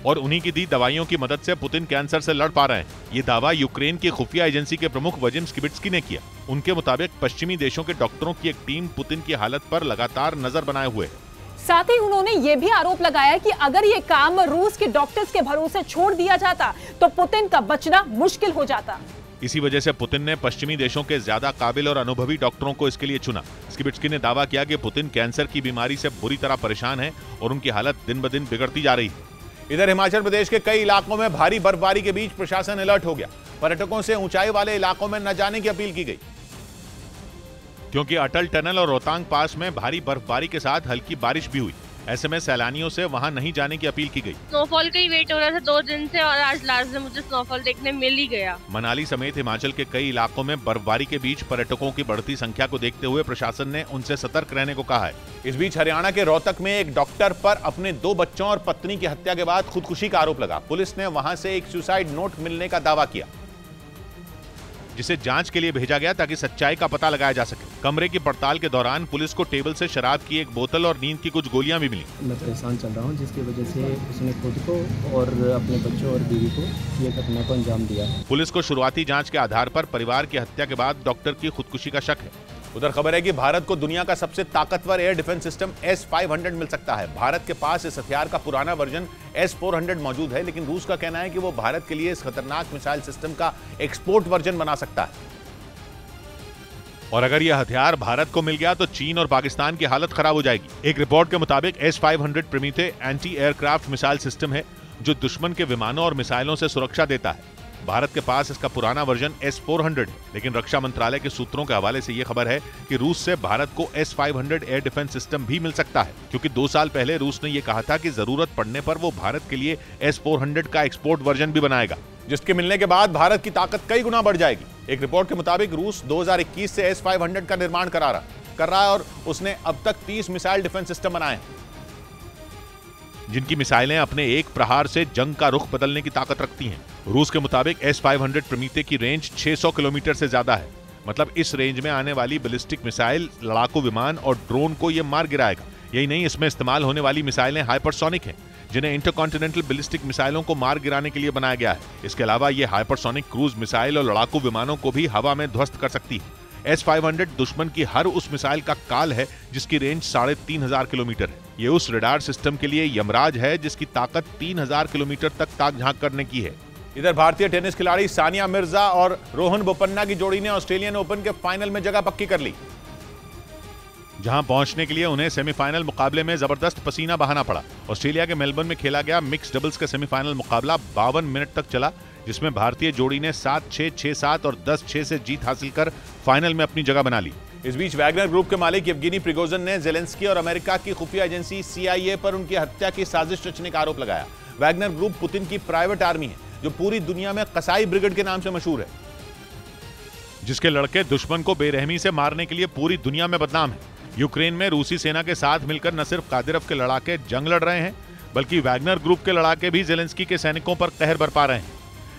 और उन्हीं की दी दवाइयों की मदद से पुतिन कैंसर से लड़ पा रहे हैं। ये दावा यूक्रेन की खुफिया एजेंसी के प्रमुख वजिम स्किबिट्स्की ने किया। उनके मुताबिक पश्चिमी देशों के डॉक्टरों की एक टीम पुतिन की हालत पर लगातार नजर बनाए हुए है। साथ ही उन्होंने ये भी आरोप लगाया कि अगर ये काम रूस के डॉक्टर्स के भरोसे छोड़ दिया जाता तो पुतिन का बचना मुश्किल हो जाता। इसी वजह से पुतिन ने पश्चिमी देशों के ज्यादा काबिल और अनुभवी डॉक्टरों को इसके लिए चुना। स्किबिट्स्की ने दावा किया कि पुतिन कैंसर की बीमारी से बुरी तरह परेशान है और उनकी हालत दिन ब दिन बिगड़ती जा रही है। इधर हिमाचल प्रदेश के कई इलाकों में भारी बर्फबारी के बीच प्रशासन अलर्ट हो गया। पर्यटकों से ऊंचाई वाले इलाकों में न जाने की अपील की गई, क्योंकि अटल टनल और रोहतांग पास में भारी बर्फबारी के साथ हल्की बारिश भी हुई। ऐसे में सैलानियों से वहां नहीं जाने की अपील की गई। स्नोफॉल का ही वेट हो रहा था 2 दिन से और आज लास्ट में मुझे स्नोफॉल देखने मिल ही गया। मनाली समेत हिमाचल के कई इलाकों में बर्फबारी के बीच पर्यटकों की बढ़ती संख्या को देखते हुए प्रशासन ने उनसे सतर्क रहने को कहा है। इस बीच हरियाणा के रोहतक में एक डॉक्टर पर अपने 2 बच्चों और पत्नी की हत्या के बाद खुदकुशी का आरोप लगा। पुलिस ने वहां से एक सुसाइड नोट मिलने का दावा किया, जिसे जांच के लिए भेजा गया ताकि सच्चाई का पता लगाया जा सके। कमरे की पड़ताल के दौरान पुलिस को टेबल से शराब की एक बोतल और नींद की कुछ गोलियां भी मिली। मैं परेशान चल रहा हूं, जिसकी वजह से उसने खुद को और अपने बच्चों और बीवी को ये घटना को अंजाम दिया। पुलिस को शुरुआती जांच के आधार पर परिवार की हत्या के बाद डॉक्टर की खुदकुशी का शक है। उधर खबर है कि भारत को दुनिया का सबसे ताकतवर एयर डिफेंस सिस्टम S-500 मिल सकता है। भारत के पास इस हथियार का पुराना वर्जन S-400 मौजूद है, लेकिन रूस का कहना है कि वो भारत के लिए इस खतरनाक मिसाइल सिस्टम का एक्सपोर्ट वर्जन बना सकता है। और अगर यह हथियार भारत को मिल गया तो चीन और पाकिस्तान की हालत खराब हो जाएगी। एक रिपोर्ट के मुताबिक S-500 प्रीमिथे एंटी एयरक्राफ्ट मिसाइल सिस्टम है जो दुश्मन के विमानों और मिसाइलों से सुरक्षा देता है। भारत के पास इसका पुराना वर्जन S-400 है, लेकिन रक्षा मंत्रालय के सूत्रों के हवाले से यह खबर है कि रूस से भारत को S-500 एयर डिफेंस सिस्टम भी मिल सकता है, क्योंकि 2 साल पहले रूस ने यह कहा था कि जरूरत पड़ने पर वो भारत के लिए S-400 का एक्सपोर्ट वर्जन भी बनाएगा, जिसके मिलने के बाद भारत की ताकत कई गुना बढ़ जाएगी। एक रिपोर्ट के मुताबिक रूस 2021 से S-500 का निर्माण कर रहा है और उसने अब तक 30 मिसाइल डिफेंस सिस्टम बनाए हैं, जिनकी मिसाइलें अपने एक प्रहार से जंग का रुख बदलने की ताकत रखती हैं। रूस के मुताबिक S-500 प्रीमिथे की रेंज 600 किलोमीटर से ज्यादा है। मतलब इस रेंज में आने वाली बैलिस्टिक मिसाइल, लड़ाकू विमान और ड्रोन को यह मार गिराएगा। यही नहीं, इसमें इस्तेमाल होने वाली मिसाइलें हाइपरसोनिक हैं, जिन्हें इंटरकॉन्टिनेंटल बैलिस्टिक मिसाइलों को मार गिराने के लिए बनाया गया है। इसके अलावा ये हाइपरसोनिक क्रूज मिसाइल और लड़ाकू विमानों को भी हवा में ध्वस्त कर सकती है। S-500 दुश्मन की हर उस मिसाइल का काल है जिसकी रेंज 3500 किलोमीटर है। ये उस रडार सिस्टम के लिए यमराज है जिसकी ताकत 3000 किलोमीटर तक ताक झांक करने की है। इधर भारतीय टेनिस खिलाड़ी सानिया मिर्जा और रोहन बोपन्ना की जोड़ी ने ऑस्ट्रेलियन ओपन के फाइनल में जगह पक्की कर ली, जहां पहुंचने के लिए उन्हें सेमीफाइनल मुकाबले में जबरदस्त पसीना बहाना पड़ा। ऑस्ट्रेलिया के मेलबर्न में खेला गया मिक्स डबल्स का सेमीफाइनल मुकाबला 52 मिनट तक चला, जिसमें भारतीय जोड़ी ने 7-6, 6-7 और 10-6 से जीत हासिल कर फाइनल में अपनी जगह बना ली। इस बीच वैगनर ग्रुप के मालिक येवगेनी प्रिगोजिन ने ज़ेलेंस्की और अमेरिका की खुफिया एजेंसी CIA पर उनकी हत्या की साजिश रचने का आरोप लगाया। वैगनर ग्रुप पुतिन की प्राइवेट आर्मी है जो पूरी दुनिया में कसाई ब्रिगेड के नाम से मशहूर है, जिसके लड़के दुश्मन को बेरहमी से मारने के लिए पूरी दुनिया में बदनाम है। यूक्रेन में रूसी सेना के साथ मिलकर न सिर्फ कादिरोव के लड़ाके जंग लड़ रहे हैं, बल्कि वैगनर ग्रुप के लड़ाके भी ज़ेलेंस्की के सैनिकों पर कहर बरपा रहे हैं।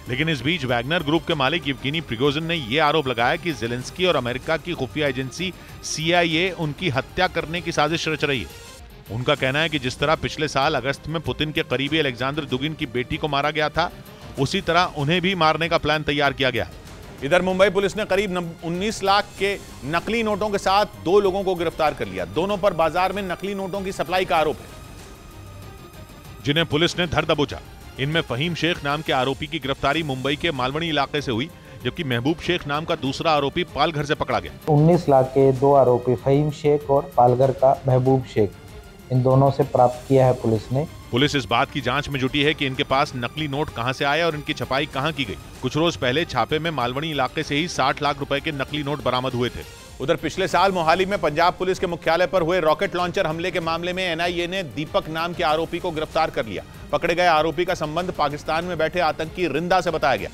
लेकिन इस बीच वैगनर ग्रुप के मालिक येवगेनी प्रिगोजिन ने यह आरोप लगाया कि ज़ेलेंस्की और अमेरिका की खुफिया एजेंसी CIA उनकी हत्या करने की साजिश रच रही है। उनका कहना है कि जिस तरह पिछले साल अगस्त में पुतिन के करीबी अलेक्जेंडर दुगिन की बेटी को मारा गया था, उसी तरह उन्हें भी मारने का प्लान तैयार किया गया है। इधर मुंबई पुलिस ने करीब 19 लाख के नकली नोटों के साथ 2 लोगों को गिरफ्तार कर लिया। दोनों पर बाजार में नकली नोटों की सप्लाई का आरोप है, जिन्हें पुलिस ने धर दबोचा। इनमें फहीम शेख नाम के आरोपी की गिरफ्तारी मुंबई के मालवनी इलाके से हुई, जबकि महबूब शेख नाम का दूसरा आरोपी पालघर से पकड़ा गया। 19 लाख के 2 आरोपी फहीम शेख और पालघर का महबूब शेख, इन दोनों से प्राप्त किया है पुलिस ने। पुलिस इस बात की जांच में जुटी है कि इनके पास नकली नोट कहां से आए और इनकी छपाई कहां की गई। कुछ रोज पहले छापे में मालवनी इलाके से ही 60 लाख रुपए के नकली नोट बरामद हुए थे। उधर पिछले साल मोहाली में पंजाब पुलिस के मुख्यालय पर हुए रॉकेट लॉन्चर हमले के मामले में NIA ने दीपक नाम के आरोपी को गिरफ्तार कर लिया। पकड़े गए आरोपी का संबंध पाकिस्तान में बैठे आतंकी रिंदा से बताया गया,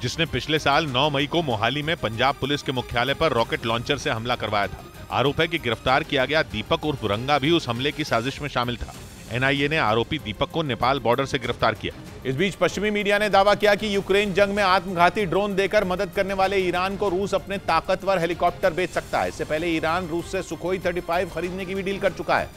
जिसने पिछले साल 9 मई को मोहाली में पंजाब पुलिस के मुख्यालय पर रॉकेट लॉन्चर से हमला करवाया था। आरोप है कि गिरफ्तार किया गया दीपक उर्फ रंगा भी उस हमले की साजिश में शामिल था। NIA ने आरोपी दीपक को नेपाल बॉर्डर से गिरफ्तार किया। इस बीच पश्चिमी मीडिया ने दावा किया कि यूक्रेन जंग में आत्मघाती ड्रोन देकर मदद करने वाले ईरान को रूस अपने ताकतवर हेलीकॉप्टर बेच सकता है। इससे पहले ईरान रूस से सुखोई 35 खरीदने की भी डील कर चुका है।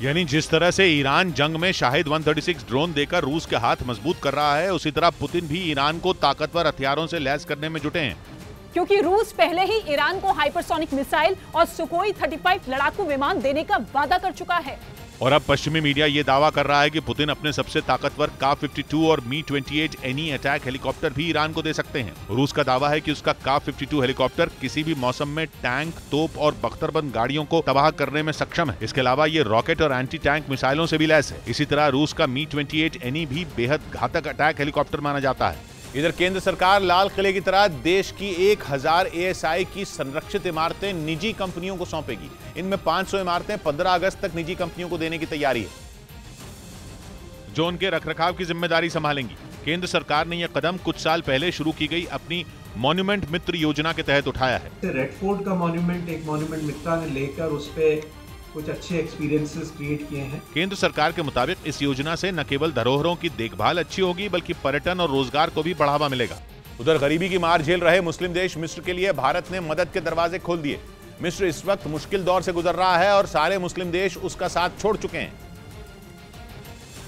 यानी जिस तरह से ईरान जंग में शाहिद 136 ड्रोन देकर रूस के हाथ मजबूत कर रहा है, उसी तरह पुतिन भी ईरान को ताकतवर हथियारों से लैस करने में जुटे हैं, क्योंकि रूस पहले ही ईरान को हाइपरसोनिक मिसाइल और सुखोई 35 लड़ाकू विमान देने का वादा कर चुका है। और अब पश्चिमी मीडिया ये दावा कर रहा है कि पुतिन अपने सबसे ताकतवर का-52 और मी-28 एनी अटैक हेलीकॉप्टर भी ईरान को दे सकते हैं। रूस का दावा है कि उसका का-52 हेलीकॉप्टर किसी भी मौसम में टैंक, तोप और बख्तरबंद गाड़ियों को तबाह करने में सक्षम है। इसके अलावा ये रॉकेट और एंटी टैंक मिसाइलों से भी लैस है। इसी तरह रूस का मी-28 एनी भी बेहद घातक अटैक हेलीकॉप्टर माना जाता है। इधर केंद्र सरकार लाल किले की तरह देश की 1000 ASI की संरक्षित इमारतें निजी कंपनियों को सौंपेगी। इनमें 500 इमारतें 15 अगस्त तक निजी कंपनियों को देने की तैयारी है, जो उनके रखरखाव की जिम्मेदारी संभालेंगी। केंद्र सरकार ने यह कदम कुछ साल पहले शुरू की गई अपनी मॉन्यूमेंट मित्र योजना के तहत उठाया है। रेड फोर्ट का मॉन्यूमेंट एक मॉन्यूमेंट मित्रा ने लेकर उस पे कुछ अच्छे एक्सपीरियंसेस क्रिएट किए हैं। केंद्र सरकार के मुताबिक इस योजना से न केवल धरोहरों की देखभाल अच्छी होगी, बल्कि पर्यटन और रोजगार को भी बढ़ावा मिलेगा। उधर गरीबी की मार झेल रहे मुस्लिम देश मिस्र के लिए भारत ने मदद के दरवाजे खोल दिए। मिस्र इस वक्त मुश्किल दौर से गुजर रहा है और सारे मुस्लिम देश उसका साथ छोड़ चुके हैं।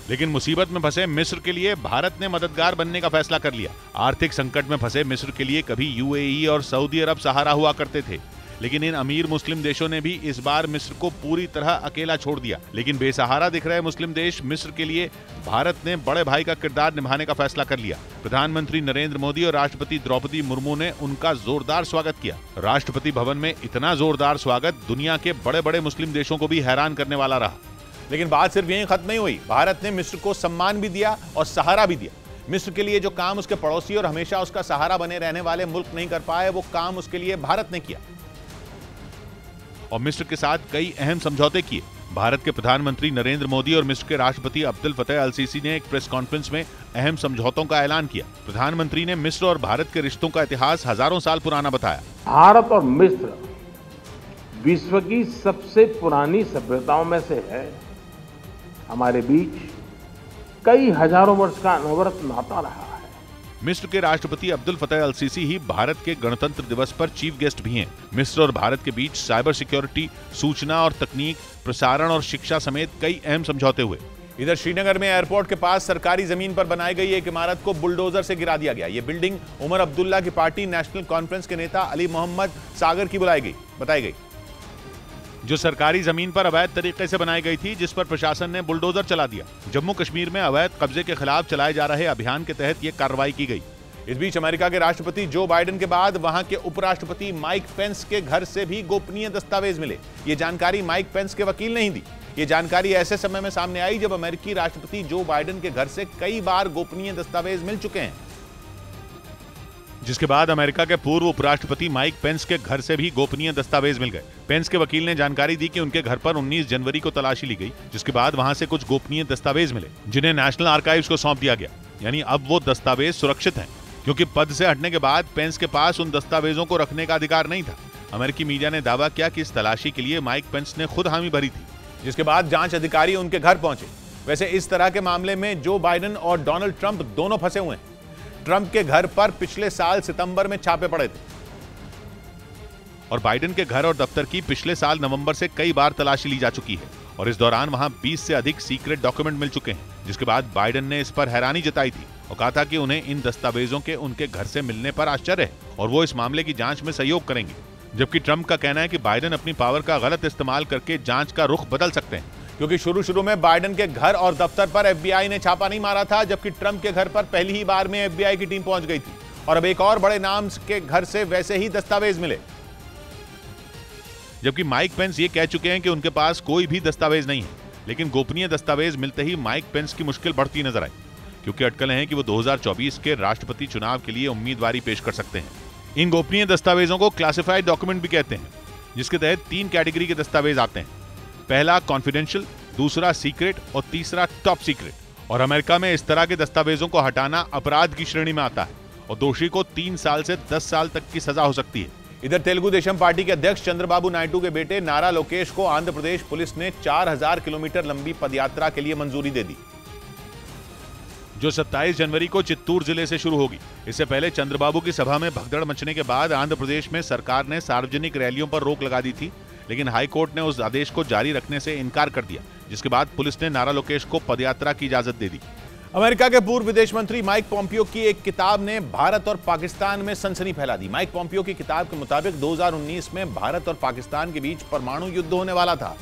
लेकिन मुसीबत में फंसे मिस्र के लिए भारत ने मददगार बनने का फैसला कर लिया। आर्थिक संकट में फंसे मिस्र के लिए कभी UAE और सऊदी अरब सहारा हुआ करते थे, लेकिन इन अमीर मुस्लिम देशों ने भी इस बार मिस्र को पूरी तरह अकेला छोड़ दिया। लेकिन बेसहारा दिख रहे मुस्लिम देश मिस्र के लिए भारत ने बड़े भाई का किरदार निभाने का फैसला कर लिया। प्रधानमंत्री नरेंद्र मोदी और राष्ट्रपति द्रौपदी मुर्मू ने उनका जोरदार स्वागत किया। राष्ट्रपति भवन में इतना जोरदार स्वागत दुनिया के बड़े बड़े मुस्लिम देशों को भी हैरान करने वाला रहा। लेकिन बात सिर्फ यहीं खत्म नहीं हुई। भारत ने मिस्र को सम्मान भी दिया और सहारा भी दिया। मिस्र के लिए जो काम उसके पड़ोसी और हमेशा उसका सहारा बने रहने वाले मुल्क नहीं कर पाए, वो काम उसके लिए भारत ने किया और मिस्र के साथ कई अहम समझौते किए। भारत के प्रधानमंत्री नरेंद्र मोदी और मिस्र के राष्ट्रपति अब्दुल फतेह अल सीसी ने एक प्रेस कॉन्फ्रेंस में अहम समझौतों का ऐलान किया। प्रधानमंत्री ने मिस्र और भारत के रिश्तों का इतिहास हजारों साल पुराना बताया। भारत और मिस्र विश्व की सबसे पुरानी सभ्यताओं में से है। हमारे बीच कई हजारों वर्ष का अनवरत नाता रहा है। मिस्र के राष्ट्रपति अब्दुल फतेह अल सीसी ही भारत के गणतंत्र दिवस पर चीफ गेस्ट भी हैं। मिस्र और भारत के बीच साइबर सिक्योरिटी, सूचना और तकनीक, प्रसारण और शिक्षा समेत कई अहम समझौते हुए। इधर श्रीनगर में एयरपोर्ट के पास सरकारी जमीन पर बनाई गई एक इमारत को बुलडोजर से गिरा दिया गया। ये बिल्डिंग उमर अब्दुल्ला की पार्टी नेशनल कॉन्फ्रेंस के नेता अली मोहम्मद सागर की बताई गई, जो सरकारी जमीन पर अवैध तरीके से बनाई गई थी, जिस पर प्रशासन ने बुलडोजर चला दिया। जम्मू कश्मीर में अवैध कब्जे के खिलाफ चलाए जा रहे अभियान के तहत यह कार्रवाई की गई। इस बीच अमेरिका के राष्ट्रपति जो बाइडेन के बाद वहां के उपराष्ट्रपति माइक पेंस के घर से भी गोपनीय दस्तावेज मिले। ये जानकारी माइक पेंस के वकील ने ही दी। ये जानकारी ऐसे समय में सामने आई जब अमेरिकी राष्ट्रपति जो बाइडेन के घर से कई बार गोपनीय दस्तावेज मिल चुके हैं, जिसके बाद अमेरिका के पूर्व उपराष्ट्रपति माइक पेंस के घर से भी गोपनीय दस्तावेज मिल गए। पेंस के वकील ने जानकारी दी कि उनके घर पर 19 जनवरी को तलाशी ली गई, जिसके बाद वहां से कुछ गोपनीय दस्तावेज मिले जिन्हें नेशनल आर्काइव्स को सौंप दिया गया। यानी अब वो दस्तावेज सुरक्षित हैं, क्योंकि पद से हटने के बाद पेंस के पास उन दस्तावेजों को रखने का अधिकार नहीं था। अमेरिकी मीडिया ने दावा किया कि इस तलाशी के लिए माइक पेंस ने खुद हामी भरी थी, जिसके बाद जांच अधिकारी उनके घर पहुंचे। वैसे इस तरह के मामले में जो बाइडेन और डोनाल्ड ट्रंप दोनों फंसे हुए हैं। ट्रंप के घर पर पिछले साल सितंबर में छापे पड़े थे और बाइडेन के घर और दफ्तर की पिछले साल नवंबर से कई बार तलाशी ली जा चुकी है और इस दौरान वहां 20 से अधिक सीक्रेट डॉक्यूमेंट मिल चुके हैं, जिसके बाद बाइडेन ने इस पर हैरानी जताई थी और कहा था कि उन्हें इन दस्तावेजों के उनके घर से मिलने पर आश्चर्य है और वो इस मामले की जांच में सहयोग करेंगे। जबकि ट्रंप का कहना है कि बाइडेन अपनी पावर का गलत इस्तेमाल करके जांच का रुख बदल सकते हैं, क्योंकि शुरू में बाइडेन के घर और दफ्तर पर एफबीआई ने छापा नहीं मारा था, जबकि ट्रंप के घर पर पहली ही बार में एफबीआई की टीम पहुंच गई थी और अब एक और बड़े नाम के घर से वैसे ही दस्तावेज मिले। जबकि माइक पेंस ये कह चुके हैं कि उनके पास कोई भी दस्तावेज नहीं है, लेकिन गोपनीय दस्तावेज मिलते ही माइक पेंस की मुश्किल बढ़ती नजर आई, क्योंकि अटकलें हैं कि वो 2024 के राष्ट्रपति चुनाव के लिए उम्मीदवारी पेश कर सकते हैं। इन गोपनीय दस्तावेजों को क्लासिफाइड डॉक्यूमेंट भी कहते हैं, जिसके तहत 3 कैटेगरी के दस्तावेज आते हैं। पहला कॉन्फिडेंशियल, दूसरा सीक्रेट और तीसरा टॉप सीक्रेट। और अमेरिका में इस तरह के दस्तावेजों को हटाना अपराध की श्रेणी में आता है और दोषी को 3 साल से 10 साल तक की सजा हो सकती है। इधर तेलुगु देशम पार्टी के अध्यक्ष चंद्रबाबू नायडू के बेटे नारा लोकेश को आंध्र प्रदेश पुलिस ने 4000 किलोमीटर लंबी पदयात्रा के लिए मंजूरी दे दी, जो 27 जनवरी को चित्तूर जिले से शुरू होगी। इससे पहले चंद्रबाबू की सभा में भगदड़ मचने के बाद आंध्र प्रदेश में सरकार ने सार्वजनिक रैलियों पर रोक लगा दी थी, लेकिन हाईकोर्ट ने उस आदेश को जारी रखने से इनकार कर दिया, जिसके बाद पुलिस ने नारा लोकेश को पदयात्रा की इजाजत दे दी। अमेरिका के पूर्व विदेश मंत्री माइक पोम्पियो की एक किताब ने भारत और पाकिस्तान में सनसनी फैला दी। माइक पोम्पियो की किताब के मुताबिक 2019 में भारत और पाकिस्तान के बीच परमाणु युद्ध होने वाला था,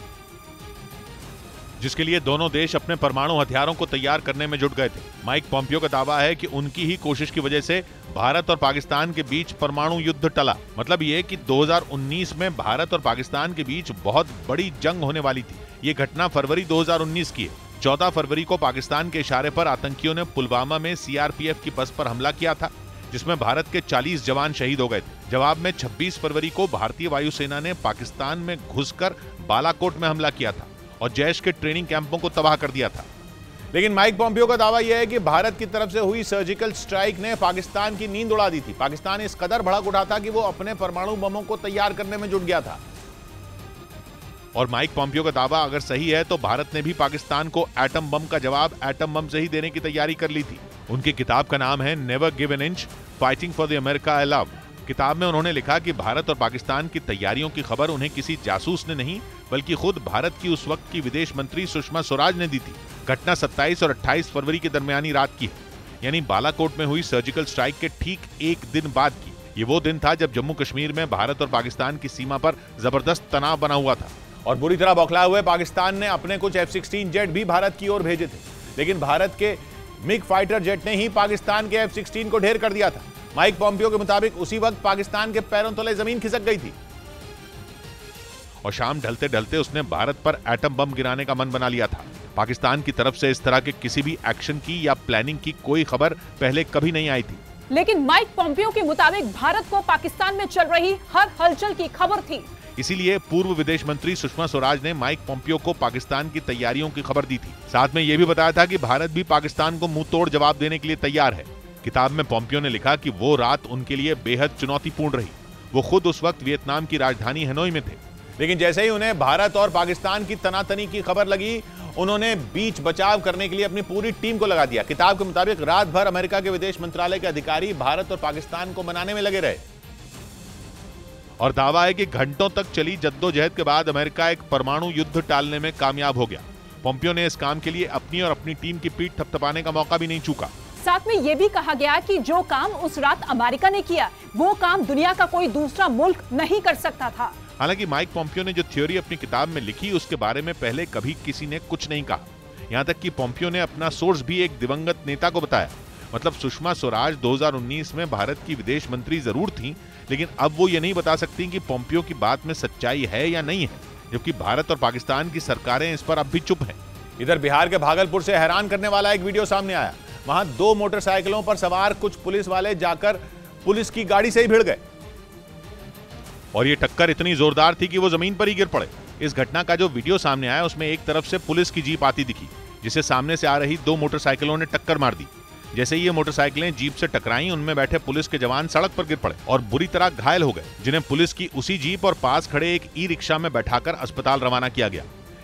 जिसके लिए दोनों देश अपने परमाणु हथियारों को तैयार करने में जुट गए थे। माइक पोम्पियो का दावा है कि उनकी ही कोशिश की वजह से भारत और पाकिस्तान के बीच परमाणु युद्ध टला। मतलब ये कि 2019 में भारत और पाकिस्तान के बीच बहुत बड़ी जंग होने वाली थी। ये घटना फरवरी 2019 की है। 14 फरवरी को पाकिस्तान के इशारे पर आतंकियों ने पुलवामा में सीआरपीएफ की बस पर हमला किया था, जिसमें भारत के 40 जवान शहीद हो गए थे। जवाब में 26 फरवरी को भारतीय वायुसेना ने पाकिस्तान में घुसकर बालाकोट में हमला किया था और जैश के ट्रेनिंग कैंपों को तबाह कर दिया था। लेकिन माइक पोम्पियो का दावा यह है कि भारत की तरफ से हुई सर्जिकल स्ट्राइक ने पाकिस्तान की नींद उड़ा दी थी। पाकिस्तान इस कदर भड़क उठा था कि वो अपने परमाणु बमों को तैयार करने में जुट गया था। और माइक पोम्पियो का दावा अगर सही है तो भारत ने भी पाकिस्तान को एटम बम का जवाब एटम बम से ही देने की तैयारी कर ली थी। उनकी किताब का नाम है never give an inch, fighting for the America I love. किताब में उन्होंने लिखा कि भारत और पाकिस्तान की तैयारियों की खबर उन्हें किसी जासूस ने नहीं, बल्कि खुद भारत की उस वक्त की विदेश मंत्री सुषमा स्वराज ने दी थी। घटना 27 और 28 फरवरी की दरमियानी रात की है, यानी बालाकोट में हुई सर्जिकल स्ट्राइक के ठीक एक दिन बाद की। ये वो दिन था जब जम्मू कश्मीर में भारत और पाकिस्तान की सीमा पर जबरदस्त तनाव बना हुआ था और बुरी तरह बौखलाए हुए पाकिस्तान ने अपने कुछ F-16 जेट भी भारत की ओर भेजे थे, लेकिन भारत के मिग फाइटर जेट ने ही पाकिस्तान के F-16 को ढेर कर दिया था। माइक पोम्पियो के मुताबिक उसी वक्त पाकिस्तान के पैरों तले जमीन खिसक गई थी और शाम ढलते ढलते उसने भारत पर एटम बम गिराने का मन बना लिया था। पाकिस्तान की तरफ से इस तरह के किसी भी एक्शन की या प्लानिंग की कोई खबर पहले कभी नहीं आई थी। लेकिन माइक पोम्पियो के मुताबिक भारत को पाकिस्तान में चल रही हर हलचल की खबर थी। इसीलिए पूर्व विदेश मंत्री सुषमा स्वराज ने माइक पोम्पियो को पाकिस्तान की तैयारियों की खबर दी थी। साथ में यह भी बताया था कि भारत भी पाकिस्तान को मुंह तोड़ जवाब देने के लिए तैयार है। किताब में पोम्पियो ने लिखा कि वो रात उनके लिए बेहद चुनौतीपूर्ण रही। वो खुद उस वक्त वियतनाम की राजधानी हनोई में थे, लेकिन जैसे ही उन्हें भारत और पाकिस्तान की तनातनी की खबर लगी, उन्होंने बीच बचाव करने के लिए अपनी पूरी टीम को लगा दिया। किताब के मुताबिक रात भर अमेरिका के विदेश मंत्रालय के अधिकारी भारत और पाकिस्तान को मनाने में लगे रहे और दावा है कि घंटों तक चली जद्दोजहद के बाद अमेरिका एक परमाणु युद्ध टालने में कामयाब हो गया। पोम्पियो ने इस काम के लिए अपनी और अपनी टीम की पीठ थपथपाने का मौका भी नहीं चूका। साथ में यह भी कहा गया कि जो काम उस रात अमेरिका ने किया, वो काम दुनिया का कोई दूसरा मुल्क नहीं कर सकता था। हालांकि माइक पोम्पियो ने जो थ्योरी अपनी किताब में लिखी, उसके बारे में पहले कभी किसी ने कुछ नहीं कहा। यहां तक कि पोम्पियो ने अपना सोर्स भी एक दिवंगत नेता को बताया। मतलब सुषमा स्वराज 2019 में भारत की विदेश मंत्री जरूर थी, लेकिन अब वो ये नहीं बता सकती कि पोम्पियो की बात में सच्चाई है या नहीं है। जबकि भारत और पाकिस्तान की सरकारें इस पर अब भी चुप हैं। इधर बिहार के भागलपुर से हैरान करने वाला एक वीडियो सामने आया। वहां 2 मोटरसाइकिलों पर सवार कुछ पुलिस वाले जाकर पुलिस की गाड़ी से ही भिड़ गए और ये टक्कर इतनी जोरदार थी कि वो जमीन पर ही गिर पड़े। इस घटना का जो वीडियो सामने आया उसमें एक तरफ से पुलिस की जीप आती दिखी, जिसे सामने से आ रही 2 मोटरसाइकिलों ने टक्कर मार दी। जैसे ही ये मोटरसाइकिलें जीप से टकराई, उनमें बैठे पुलिस के जवान सड़क पर गिर पड़े और बुरी तरह घायल हो गए, जिन्हें पुलिस की उसी जीप और पास खड़े एक ई-रिक्शा में बैठाकर अस्पताल रवाना किया गया।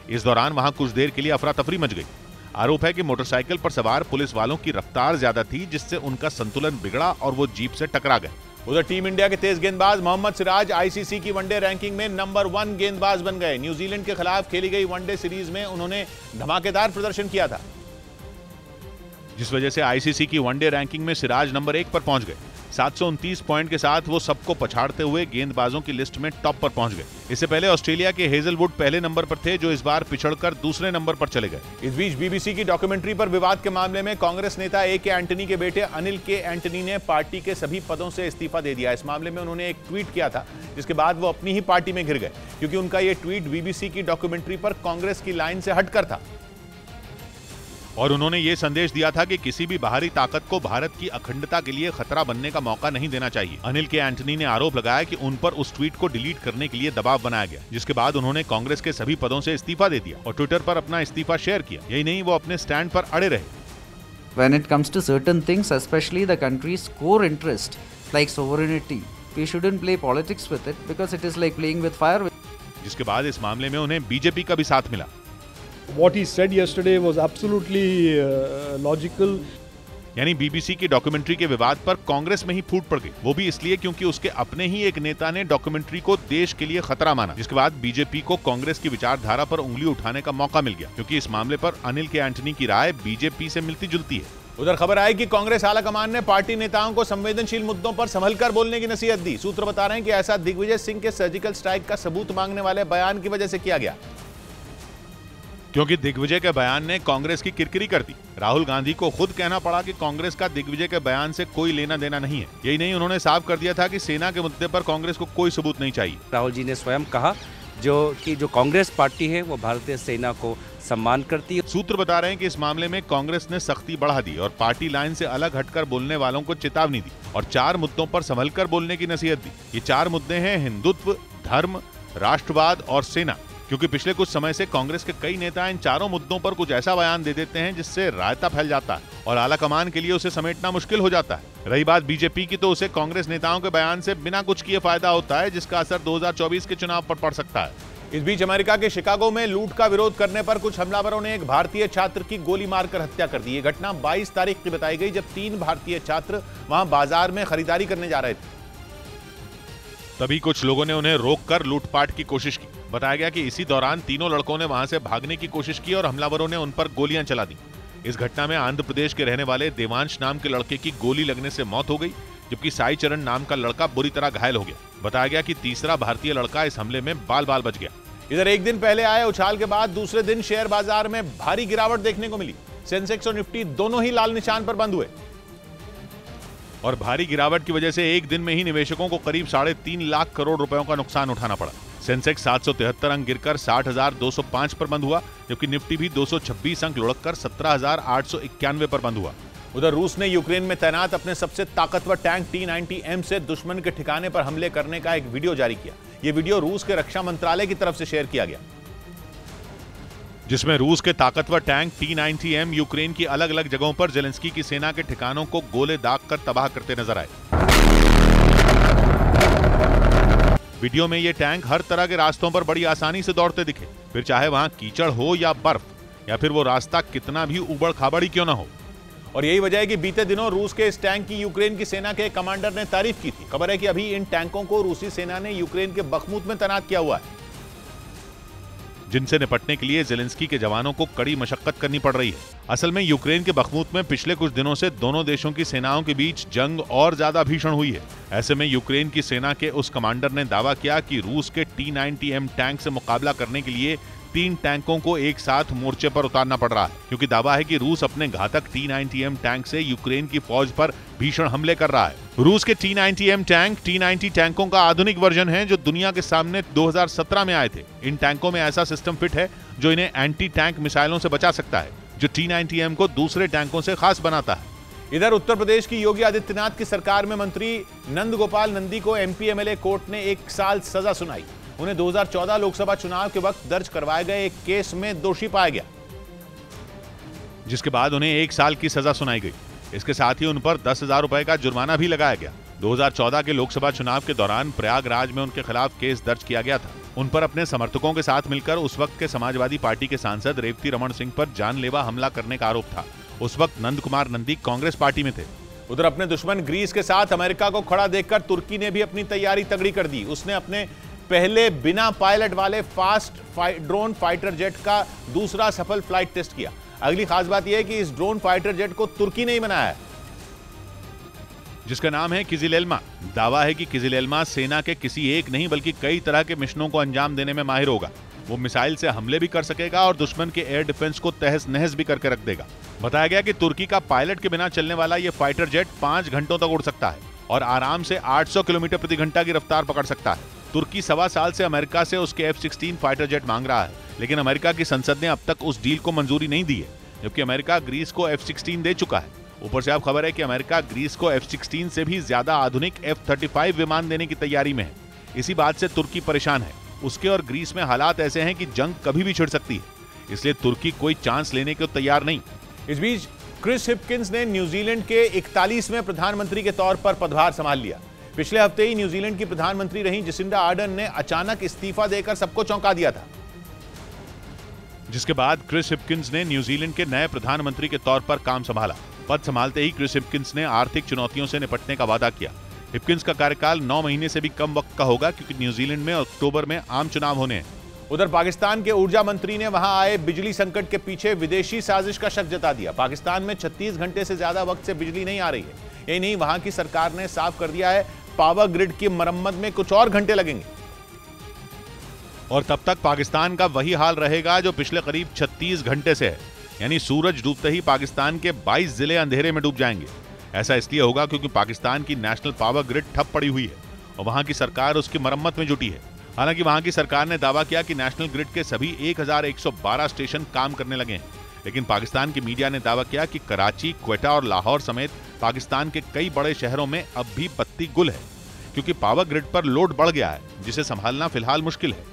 इस दौरान वहां कुछ देर के लिए अफरा तफरी मच गई। आरोप है कि मोटरसाइकिल पर सवार पुलिस वालों की रफ्तार ज्यादा थी, जिससे उनका संतुलन बिगड़ा और वो जीप से टकरा गए। उधर टीम इंडिया के तेज गेंदबाज मोहम्मद सिराज आईसीसी की वनडे रैंकिंग में नंबर 1 गेंदबाज बन गए। न्यूजीलैंड के खिलाफ खेली गई वनडे सीरीज में उन्होंने धमाकेदार प्रदर्शन किया था, जिस वजह से आईसीसी की वनडे रैंकिंग में सिराज नंबर 1 पर पहुंच गए। 729 पॉइंट के साथ वो सबको पछाड़ते हुए गेंदबाजों की लिस्ट में टॉप पर पहुंच गए। इससे पहले ऑस्ट्रेलिया के हेजलवुड पहले नंबर पर थे, जो इस बार पिछड़कर दूसरे नंबर पर चले गए। इस बीच बीबीसी की डॉक्यूमेंट्री पर विवाद के मामले में कांग्रेस नेता ए के एंटनी के बेटे अनिल के एंटनी ने पार्टी के सभी पदों से इस्तीफा दे दिया। इस मामले में उन्होंने एक ट्वीट किया था, जिसके बाद वो अपनी ही पार्टी में घिर गए, क्योंकि उनका ये ट्वीट बीबीसी की डॉक्यूमेंट्री पर कांग्रेस की लाइन से हटकर था और उन्होंने ये संदेश दिया था कि किसी भी बाहरी ताकत को भारत की अखंडता के लिए खतरा बनने का मौका नहीं देना चाहिए। अनिल के एंटनी ने आरोप लगाया कि उन पर उस ट्वीट को डिलीट करने के लिए दबाव बनाया गया, जिसके बाद उन्होंने कांग्रेस के सभी पदों से इस्तीफा दे दिया और ट्विटर पर अपना इस्तीफा शेयर किया। यही नहीं, वो अपने स्टैंड पर अड़े रहे। When it comes to certain things, especially the country's core interest like sovereignty, we shouldn't play politics with it because it is like playing with fire. जिसके बाद इस मामले में उन्हें बीजेपी का भी साथ मिला। What he said yesterday was absolutely logical. यानी बीबीसी की डॉक्यूमेंट्री के विवाद पर कांग्रेस में ही फूट पड़ गई, वो भी इसलिए क्योंकि उसके अपने ही एक नेता ने डॉक्यूमेंट्री को देश के लिए खतरा माना, जिसके बाद बीजेपी को कांग्रेस की विचारधारा पर उंगली उठाने का मौका मिल गया, क्योंकि इस मामले पर अनिल के एंटनी की राय बीजेपी से मिलती जुलती है। उधर खबर आई कि कांग्रेस आलाकमान ने पार्टी नेताओं को संवेदनशील मुद्दों पर संभलकर बोलने की नसीहत दी। सूत्र बता रहे हैं कि ऐसा दिग्विजय सिंह के सर्जिकल स्ट्राइक का सबूत मांगने वाले बयान की वजह से किया गया, क्योंकि दिग्विजय के बयान ने कांग्रेस की किरकिरी कर दी। राहुल गांधी को खुद कहना पड़ा कि कांग्रेस का दिग्विजय के बयान से कोई लेना देना नहीं है। यही नहीं, उन्होंने साफ कर दिया था कि सेना के मुद्दे पर कांग्रेस को कोई सबूत नहीं चाहिए। राहुल जी ने स्वयं कहा जो कांग्रेस पार्टी है वो भारतीय सेना को सम्मान करती है। सूत्र बता रहे हैं कि इस मामले में कांग्रेस ने सख्ती बढ़ा दी और पार्टी लाइन से अलग हटकर बोलने वालों को चेतावनी दी और 4 मुद्दों पर संभलकर बोलने की नसीहत दी। ये 4 मुद्दे हैं हिंदुत्व, धर्म, राष्ट्रवाद और सेना। क्योंकि पिछले कुछ समय से कांग्रेस के कई नेता इन 4 मुद्दों पर कुछ ऐसा बयान दे देते हैं जिससे रायता फैल जाता है और आलाकमान के लिए उसे समेटना मुश्किल हो जाता है। रही बात बीजेपी की, तो उसे कांग्रेस नेताओं के बयान से बिना कुछ किए फायदा होता है, जिसका असर 2024 के चुनाव पर पड़ सकता है। इस बीच अमेरिका के शिकागो में लूट का विरोध करने पर कुछ हमलावरों ने एक भारतीय छात्र की गोली मारकर हत्या कर दी। ये घटना 22 तारीख की बताई गई, जब 3 भारतीय छात्र वहां बाजार में खरीदारी करने जा रहे थे। तभी कुछ लोगों ने उन्हें रोककर लूटपाट की कोशिश की। बताया गया कि इसी दौरान तीनों लड़कों ने वहां से भागने की कोशिश की और हमलावरों ने उन पर गोलियां चला दी। इस घटना में आंध्र प्रदेश के रहने वाले देवांश नाम के लड़के की गोली लगने से मौत हो गई, जबकि साई चरण नाम का लड़का बुरी तरह घायल हो गया। बताया गया कि तीसरा भारतीय लड़का इस हमले में बाल बाल बच गया। इधर एक दिन पहले आए उछाल के बाद दूसरे दिन शेयर बाजार में भारी गिरावट देखने को मिली। सेंसेक्स और निफ्टी दोनों ही लाल निशान पर बंद हुए और भारी गिरावट की वजह से एक दिन में ही निवेशकों को करीब 3.5 लाख करोड़ रुपयों का नुकसान उठाना पड़ा। सेंसेक्स 773 अंक गिरकर 60,205 पर बंद हुआ, जबकि निफ्टी भी 226 अंक लुढ़ककर 17,891 पर बंद हुआ। उधर रूस ने यूक्रेन में तैनात अपने सबसे ताकतवर टैंक T-90M से दुश्मन के ठिकाने पर हमले करने का एक वीडियो जारी किया। यह वीडियो रूस के रक्षा मंत्रालय की तरफ से शेयर किया गया, जिसमें रूस के ताकतवर टैंक T-90M यूक्रेन की अलग अलग जगहों पर जेलेंस्की की सेना के ठिकानों को गोले दागकर तबाह करते नजर आए। वीडियो में ये टैंक हर तरह के रास्तों पर बड़ी आसानी से दौड़ते दिखे, फिर चाहे वहां कीचड़ हो या बर्फ या फिर वो रास्ता कितना भी उबड़ खाबड़ी क्यों ना हो। और यही वजह है कि बीते दिनों रूस के इस टैंक की यूक्रेन की सेना के कमांडर ने तारीफ की थी। खबर है कि अभी इन टैंकों को रूसी सेना ने यूक्रेन के बखमुत में तैनात किया हुआ है, जिनसे निपटने के लिए जेलेंस्की के जवानों को कड़ी मशक्कत करनी पड़ रही है। असल में यूक्रेन के बखमुत में पिछले कुछ दिनों से दोनों देशों की सेनाओं के बीच जंग और ज्यादा भीषण हुई है। ऐसे में यूक्रेन की सेना के उस कमांडर ने दावा किया कि रूस के T-90M टैंक से मुकाबला करने के लिए 3 टैंकों को एक साथ मोर्चे पर उतारना पड़ रहा है, क्योंकि दावा है कि रूस अपने घातक T-90M टैंक से यूक्रेन की फौज पर भीषण हमले कर रहा है। रूस के T-90M टैंक T-90 टैंकों का आधुनिक वर्जन है जो दुनिया के सामने 2017 में आए थे। इन टैंकों में ऐसा सिस्टम फिट है जो इन्हें एंटी टैंक मिसाइलों से बचा सकता है, जो T-90M को दूसरे टैंकों से खास बनाता है। इधर उत्तर प्रदेश की योगी आदित्यनाथ की सरकार में मंत्री नंद गोपाल नंदी को MP MLA कोर्ट ने 1 साल सजा सुनाई। उन्हें 2014 लोकसभा चुनाव के वक्त दर्ज करवाए गए एक केस में दोषी पाया गया, जिसके बाद उन्हें 1 साल की सजा सुनाई गई। इसके साथ ही उन पर 10,000 रुपए का जुर्माना भी लगाया गया। 2014 के लोकसभा चुनाव के दौरान प्रयागराज में उनके खिलाफ केस दर्ज किया गया था। उन पर अपने समर्थकों के साथ मिलकर उस वक्त के समाजवादी पार्टी के सांसद रेवती रमन सिंह पर जानलेवा हमला करने का आरोप था। उस वक्त नंद कुमार नंदी कांग्रेस पार्टी में थे। उधर अपने दुश्मन ग्रीस के साथ अमेरिका को खड़ा देखकर तुर्की ने भी अपनी तैयारी तगड़ी कर दी। उसने अपने पहले बिना पायलट वाले फास्ट ड्रोन फाइटर जेट का दूसरा सफल फ्लाइट टेस्ट किया। अगली खास बात यह है कि इस ड्रोन फाइटर जेट को तुर्की ने ही बनाया है, जिसका नाम है किजिल एल्मा। दावा है कि किजिल एल्मा सेना के किसी एक नहीं बल्कि कई तरह के मिशनों को अंजाम देने में माहिर होगा। वो मिसाइल से हमले भी कर सकेगा और दुश्मन के एयर डिफेंस को तहस नहस भी करके रख देगा। बताया गया कि तुर्की का पायलट के बिना चलने वाला ये फाइटर जेट 5 घंटों तक उड़ सकता है और आराम से 800 किलोमीटर प्रति घंटा की रफ्तार पकड़ सकता है। तुर्की 1.25 साल से अमेरिका से उसके F-16 फाइटर जेट मांग रहा है, लेकिन अमेरिका की संसद ने अब तक उस डील को मंजूरी नहीं दी है, जबकि अमेरिका ग्रीस को F-16 दे चुका है। ऊपर से अब खबर है कि अमेरिका ग्रीस को F-16 से भी ज्यादा आधुनिक F-35 विमान देने की तैयारी में है। इसी बात से तुर्की परेशान है। उसके और ग्रीस में हालात ऐसे हैं कि जंग कभी भी छिड़ सकती है, इसलिए तुर्की कोई चांस लेने को तैयार नहीं। इस बीच क्रिस हिपकिंस ने न्यूजीलैंड के 41वें प्रधानमंत्री के तौर पर पदभार संभाल लिया। पिछले हफ्ते ही न्यूजीलैंड की प्रधानमंत्री रही जसिंडा आर्डर्न ने अचानक इस्तीफा देकर सबको चौंका दिया था, जिसके बाद क्रिस हिपकिंस ने न्यूजीलैंड के नए प्रधानमंत्री के तौर पर काम संभाला। पद संभालते ही क्रिस हिपकिंस ने आर्थिक चुनौतियों से निपटने का वादा किया। हिपकिंस का कार्यकाल 9 महीने से भी कम वक्त का होगा, क्योंकि न्यूजीलैंड में अक्टूबर में आम चुनाव होने हैं। उधर पाकिस्तान के ऊर्जा मंत्री ने वहां आए बिजली संकट के पीछे विदेशी साजिश का शक जता दिया। पाकिस्तान में 36 घंटे से ज्यादा वक्त से बिजली नहीं आ रही है। यही नहीं, वहां की सरकार ने साफ कर दिया है पावर ग्रिड की मरम्मत में कुछ और घंटे लगेंगे और तब तक पाकिस्तान का वही हाल रहेगा जो पिछले करीब 36 घंटे से है, यानी सूरज डूबते ही पाकिस्तान के 22 जिले अंधेरे में डूब जाएंगे। ऐसा इसलिए होगा क्योंकि पाकिस्तान की नेशनल पावर ग्रिड ठप पड़ी हुई है और वहां की सरकार उसकी मरम्मत में जुटी है। हालांकि वहां की सरकार ने दावा किया कि नेशनल ग्रिड के सभी 1112 स्टेशन काम करने लगे हैं, लेकिन पाकिस्तान की मीडिया ने दावा किया कि कराची, क्वेटा और लाहौर समेत पाकिस्तान के कई बड़े शहरों में अब भी बत्ती गुल है, क्योंकि पावर ग्रिड पर लोड बढ़ गया है, जिसे संभालना फिलहाल मुश्किल है।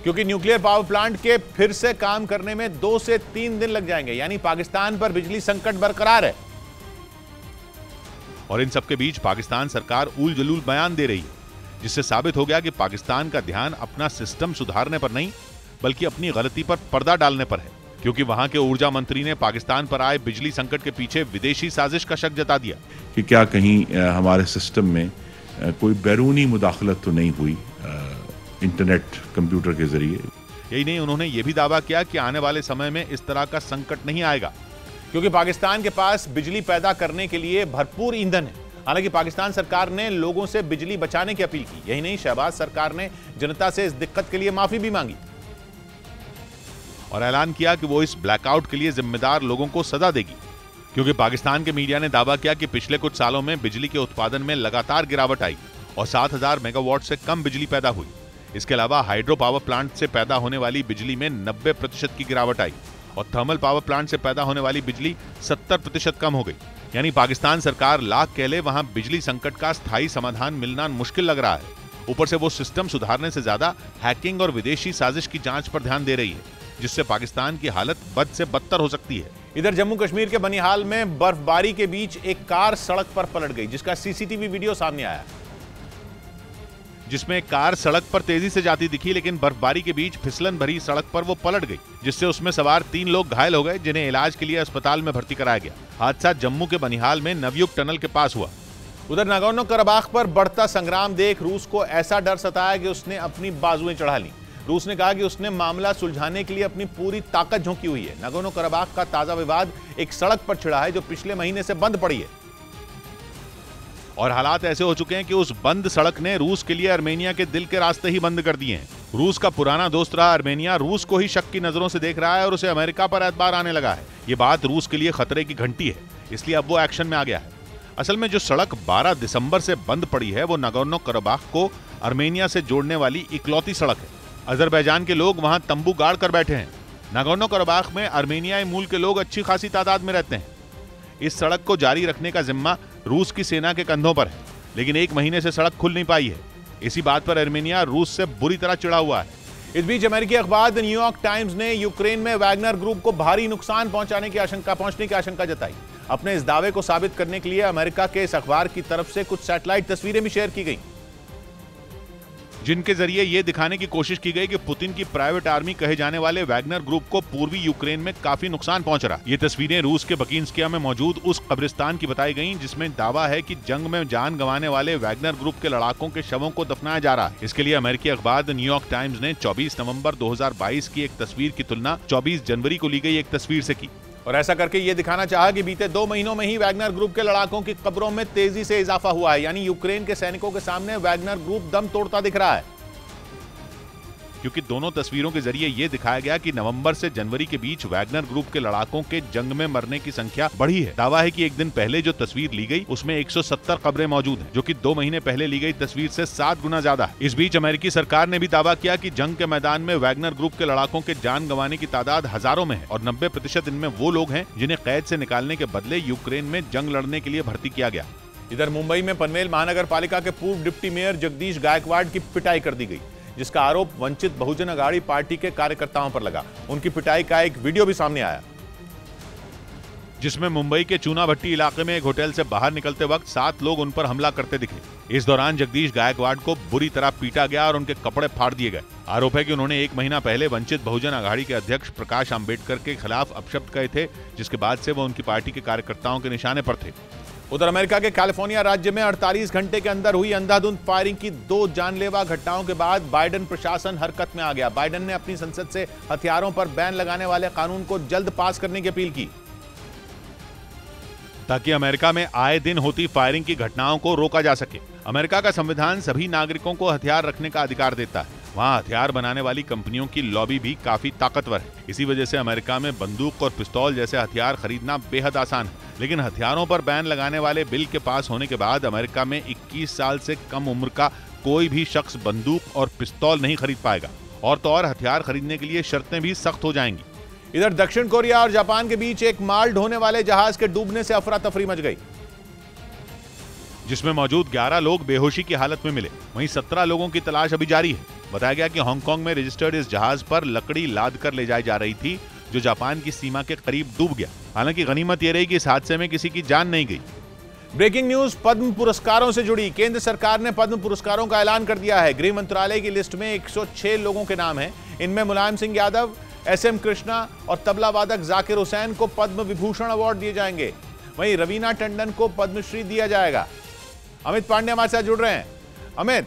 क्योंकि न्यूक्लियर पावर प्लांट के फिर से काम करने में 2 से 3 दिन लग जाएंगे, यानी पाकिस्तान पर बिजली संकट बरकरार है। और इन सबके बीच पाकिस्तान सरकार उल जलूल बयान दे रही है, जिससे साबित हो गया कि पाकिस्तान का ध्यान अपना सिस्टम सुधारने पर नहीं बल्कि अपनी गलती पर पर्दा डालने पर है, क्योंकि वहां के ऊर्जा मंत्री ने पाकिस्तान पर आए बिजली संकट के पीछे विदेशी साजिश का शक जता दिया कि क्या कहीं हमारे सिस्टम में कोई बैरूनी मुदाखलत तो नहीं हुई इंटरनेट कंप्यूटर के जरिए। यही नहीं, उन्होंने ये भी दावा किया कि आने वाले समय में इस तरह का संकट नहीं आएगा, क्योंकि पाकिस्तान के पास बिजली पैदा करने के लिए भरपूर ईंधन है। हालांकि पाकिस्तान सरकार ने लोगों से बिजली बचाने की अपील की। यही नहीं, शहबाज सरकार ने जनता से इस दिक्कत के लिए माफी भी मांगी और ऐलान किया कि वो इस ब्लैकआउट के लिए जिम्मेदार लोगों को सजा देगी, क्योंकि पाकिस्तान के मीडिया ने दावा किया कि पिछले कुछ सालों में बिजली के उत्पादन में लगातार गिरावट आई और 7000 मेगावाट से कम बिजली पैदा हुई। इसके अलावा हाइड्रो पावर प्लांट से पैदा होने वाली बिजली में 90% की गिरावट आई और थर्मल पावर प्लांट से पैदा होने वाली बिजली 70% कम हो गई। यानी पाकिस्तान सरकार लाख कह ले, वहां बिजली संकट का स्थायी समाधान मिलना मुश्किल लग रहा है। ऊपर से वो सिस्टम सुधारने से ज्यादा हैकिंग और विदेशी साजिश की जांच पर ध्यान दे रही है, जिससे पाकिस्तान की हालत बद से बदतर हो सकती है। इधर जम्मू कश्मीर के बनिहाल में बर्फबारी के बीच एक कार सड़क पर पलट गई, जिसका सीसीटीवी वीडियो सामने आया, जिसमें कार सड़क पर तेजी से जाती दिखी, लेकिन बर्फबारी के बीच फिसलन भरी सड़क पर वो पलट गई, जिससे उसमें सवार 3 लोग घायल हो गए, जिन्हें इलाज के लिए अस्पताल में भर्ती कराया गया। हादसा जम्मू के बनिहाल में नवयुग टनल के पास हुआ। उधर नागोर्नो कराबाख पर बढ़ता संग्राम देख रूस को ऐसा डर सताया कि उसने अपनी बाजुएं चढ़ा ली। रूस ने कहा कि उसने मामला सुलझाने के लिए अपनी पूरी ताकत झोंकी हुई है। नागोर्नो कराबाख का ताजा विवाद एक सड़क पर छिड़ा है जो पिछले महीने से बंद पड़ी है और हालात ऐसे हो चुके हैं कि उस बंद सड़क ने रूस के लिए आर्मेनिया के दिल के रास्ते ही बंद कर दिए हैं। रूस का पुराना दोस्त रहा आर्मेनिया रूस को ही शक की नजरों से देख रहा है और उसे अमेरिका पर एतबार आने लगा है। ये बात रूस के लिए खतरे की घंटी है, इसलिए अब वो एक्शन में आ गया है। असल में जो सड़क 12 दिसंबर से बंद पड़ी है वो नागोर्नो कराबाख को आर्मेनिया से जोड़ने वाली इकलौती सड़क है। अजरबैजान के लोग वहां तंबू गाड़ कर बैठे हैं। नागोर्नो कराबाख में आर्मेनियाई मूल के लोग अच्छी खासी तादाद में रहते हैं। इस सड़क को जारी रखने का जिम्मा रूस की सेना के कंधों पर है, लेकिन 1 महीने से सड़क खुल नहीं पाई है। इसी बात पर आर्मेनिया रूस से बुरी तरह चिढ़ा हुआ है। इस बीच अमेरिकी अखबार द न्यूयॉर्क टाइम्स ने यूक्रेन में वैगनर ग्रुप को भारी नुकसान पहुंचने की आशंका जताई। अपने इस दावे को साबित करने के लिए अमेरिका के इस अखबार की तरफ से कुछ सैटेलाइट तस्वीरें भी शेयर की गई, जिनके जरिए यह दिखाने की कोशिश की गई कि पुतिन की प्राइवेट आर्मी कहे जाने वाले वैगनर ग्रुप को पूर्वी यूक्रेन में काफी नुकसान पहुंच रहा। ये तस्वीरें रूस के बकीन्स्किया में मौजूद उस कब्रिस्तान की बताई गईं, जिसमें दावा है कि जंग में जान गंवाने वाले वैगनर ग्रुप के लड़ाकों के शवों को दफनाया जा रहा है। इसके लिए अमेरिकी अखबार द न्यूयॉर्क टाइम्स ने 24 नवंबर 2022 की एक तस्वीर की तुलना 24 जनवरी को ली गई एक तस्वीर से की और ऐसा करके ये दिखाना चाहा कि बीते 2 महीनों में ही वैगनर ग्रुप के लड़ाकों की कब्रों में तेजी से इजाफा हुआ है। यानी यूक्रेन के सैनिकों के सामने वैगनर ग्रुप दम तोड़ता दिख रहा है, क्योंकि दोनों तस्वीरों के जरिए यह दिखाया गया कि नवंबर से जनवरी के बीच वैगनर ग्रुप के लड़ाकों के जंग में मरने की संख्या बढ़ी है। दावा है कि एक दिन पहले जो तस्वीर ली गई उसमें 170 कब्रें मौजूद हैं, जो कि 2 महीने पहले ली गई तस्वीर से 7 गुना ज्यादा है। इस बीच अमेरिकी सरकार ने भी दावा किया कि जंग के मैदान में वैगनर ग्रुप के लड़ाकों के जान गंवाने की तादाद हजारों में है और 90% इनमें वो लोग हैं जिन्हें कैद से निकालने के बदले यूक्रेन में जंग लड़ने के लिए भर्ती किया गया। इधर मुंबई में पनवेल महानगर पालिका के पूर्व डिप्टी मेयर जगदीश गायकवाड़ की पिटाई कर दी गई, जिसका आरोप वंचित बहुजन अघाड़ी पार्टी के कार्यकर्ताओं पर लगा। उनकी पिटाई का एक वीडियो भी सामने आया, जिसमें मुंबई के चूना भट्टी इलाके में एक होटल से बाहर निकलते वक्त 7 लोग उन पर हमला करते दिखे। इस दौरान जगदीश गायकवाड़ को बुरी तरह पीटा गया और उनके कपड़े फाड़ दिए गए। आरोप है कि उन्होंने 1 महीना पहले वंचित बहुजन अघाड़ी के अध्यक्ष प्रकाश आंबेडकर के खिलाफ अपशब्द कहे थे, जिसके बाद से वो उनकी पार्टी के कार्यकर्ताओं के निशाने पर थे। उधर अमेरिका के कैलिफोर्निया राज्य में 48 घंटे के अंदर हुई अंधाधुंध फायरिंग की 2 जानलेवा घटनाओं के बाद बाइडेन प्रशासन हरकत में आ गया। बाइडेन ने अपनी संसद से हथियारों पर बैन लगाने वाले कानून को जल्द पास करने की अपील की, ताकि अमेरिका में आए दिन होती फायरिंग की घटनाओं को रोका जा सके। अमेरिका का संविधान सभी नागरिकों को हथियार रखने का अधिकार देता है। वहाँ हथियार बनाने वाली कंपनियों की लॉबी भी काफी ताकतवर है। इसी वजह से अमेरिका में बंदूक और पिस्तौल जैसे हथियार खरीदना बेहद आसान है। लेकिन हथियारों पर बैन लगाने वाले बिल के पास होने के बाद अमेरिका में 21 साल से कम उम्र का कोई भी शख्स बंदूक और पिस्तौल नहीं खरीद पाएगा, और तो और हथियार खरीदने के लिए शर्तें भी सख्त हो जाएंगी। इधर दक्षिण कोरिया और जापान के बीच एक माल ढोने वाले जहाज के डूबने से अफरा तफरी मच गई, जिसमें मौजूद 11 लोग बेहोशी की हालत में मिले। वहीं 17 लोगों की तलाश अभी जारी है। बताया गया कि हांगकांग में रजिस्टर्ड इस जहाज पर लकड़ी लाद कर ले जाई जा रही थी, जो जापान की सीमा के करीब डूब गया। हालांकि गनीमत यह रही कि इस हादसे में किसी की जान नहीं गई। ब्रेकिंग न्यूज पद्म पुरस्कारों से जुड़ी। केंद्र सरकार ने पद्म पुरस्कारों का ऐलान कर दिया है। गृह मंत्रालय की लिस्ट में 106 लोगों के नाम हैं। इनमें मुलायम सिंह यादव, SM कृष्णा और तबला वादक जाकिर हुसैन को पद्म विभूषण अवार्ड दिए जाएंगे। वहीं रवीना टंडन को पद्मश्री दिया जाएगा। अमित पांडे हमारे साथ जुड़ रहे हैं। अमित,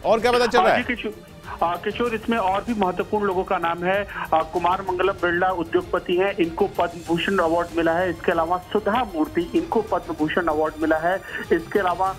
और क्या पता चल रहा है? किशोर, इसमें और भी महत्वपूर्ण लोगों का नाम है। कुमार मंगलम बिरला उद्योगपति हैं, इनको पद्म भूषण अवार्ड मिला है। इसके अलावा सुधा मूर्ति, इनको पद्म भूषण अवार्ड मिला है। इसके अलावा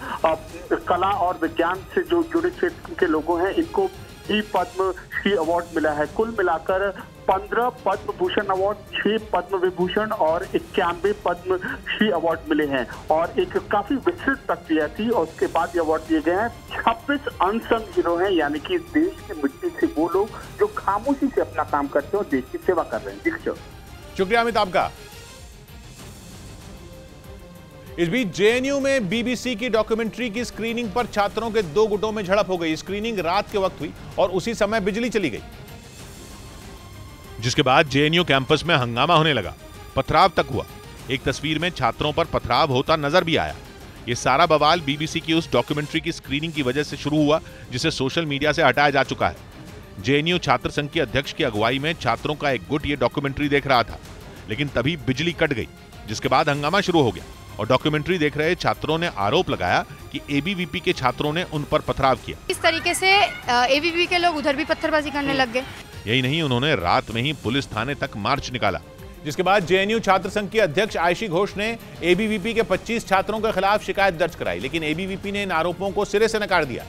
कला और विज्ञान से जो जुड़े क्षेत्र के लोगों हैं, इनको भी पद्म श्री अवार्ड मिला है। कुल मिलाकर 15 पद्म भूषण अवार्ड, 6 पद्म विभूषण और 91 पद्म श्री अवार्ड मिले हैं। और एक काफी विस्तृत प्रक्रिया थी और उसके बाद ये अवार्ड दिए गए हैं। 26 अनसंग हीरो हैं, यानी कि देश की मिट्टी से वो लोग जो खामोशी से अपना काम करते हैं और देश की सेवा कर रहे हैं। शुक्रिया अमित आपका। इस बीच जेएनयू में बीबीसी की डॉक्यूमेंट्री की स्क्रीनिंग पर छात्रों के 2 गुटों में झड़प हो गई। स्क्रीनिंग रात के वक्त हुई और उसी समय बिजली चली गई, जिसके बाद जेएनयू कैंपस में हंगामा होने लगा, पथराव तक हुआ। एक तस्वीर में छात्रों पर पथराव होता नजर भी आया। ये सारा बवाल बीबीसी की उस डॉक्यूमेंट्री की स्क्रीनिंग की वजह से शुरू हुआ, जिसे सोशल मीडिया से हटाया जा चुका है। जेएनयू छात्र संघ के अध्यक्ष की अगुवाई में छात्रों का एक गुट ये डॉक्यूमेंट्री देख रहा था, लेकिन तभी बिजली कट गई, जिसके बाद हंगामा शुरू हो गया और डॉक्यूमेंट्री देख रहे छात्रों ने आरोप लगाया कि एबीवीपी के छात्रों ने उन पर पथराव किया। इस तरीके से एबीवीपी के लोग उधर भी पत्थरबाजी करने लग गए। यही नहीं, उन्होंने रात में ही पुलिस थाने तक मार्च निकाला, जिसके बाद जेएनयू छात्र संघ की अध्यक्ष आयशी घोष ने एबीवीपी के 25 छात्रों के खिलाफ शिकायत दर्ज कराई, लेकिन एबीवीपी ने इन आरोपों को सिरे से नकार दिया।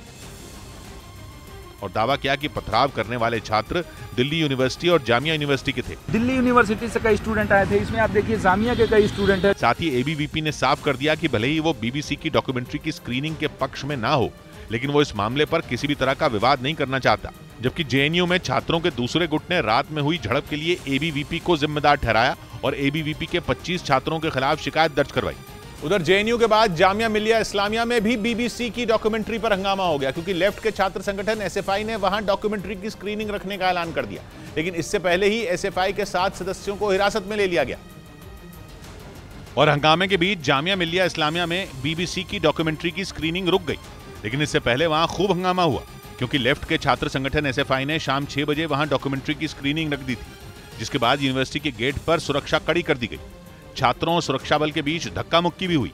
और दावा किया कि पथराव करने वाले छात्र दिल्ली यूनिवर्सिटी और जामिया यूनिवर्सिटी के थे। दिल्ली यूनिवर्सिटी से कई स्टूडेंट आए थे, इसमें आप देखिए जामिया के कई स्टूडेंट हैं। साथ ही एबीवीपी ने साफ कर दिया कि भले ही वो बीबीसी की डॉक्यूमेंट्री की स्क्रीनिंग के पक्ष में ना हो, लेकिन वो इस मामले पर किसी भी तरह का विवाद नहीं करना चाहता। जबकि जेएनयू में छात्रों के दूसरे गुट ने रात में हुई झड़प के लिए एबीवीपी को जिम्मेदार ठहराया और एबीवीपी के 25 छात्रों के खिलाफ शिकायत दर्ज करवाई। उधर जेएनयू के बाद जामिया मिलिया इस्लामिया में भी बीबीसी की डॉक्यूमेंट्री पर हंगामा हो गया, क्योंकि लेफ्ट के छात्र संगठन एसएफआई ने वहां डॉक्यूमेंट्री की स्क्रीनिंग रखने का ऐलान कर दिया। लेकिन इससे पहले ही एसएफआई के 7 सदस्यों को हिरासत में ले लिया गया। और हंगामे के बीच जामिया मिलिया इस्लामिया में बीबीसी की डॉक्यूमेंट्री की स्क्रीनिंग रुक गई। लेकिन इससे पहले वहां खूब हंगामा हुआ, क्योंकि लेफ्ट के छात्र संगठन एसएफआई ने शाम 6 बजे वहां डॉक्यूमेंट्री की स्क्रीनिंग रख दी थी, जिसके बाद यूनिवर्सिटी के गेट पर सुरक्षा कड़ी कर दी गई। छात्रों और सुरक्षा बल के बीच धक्का मुक्की भी हुई।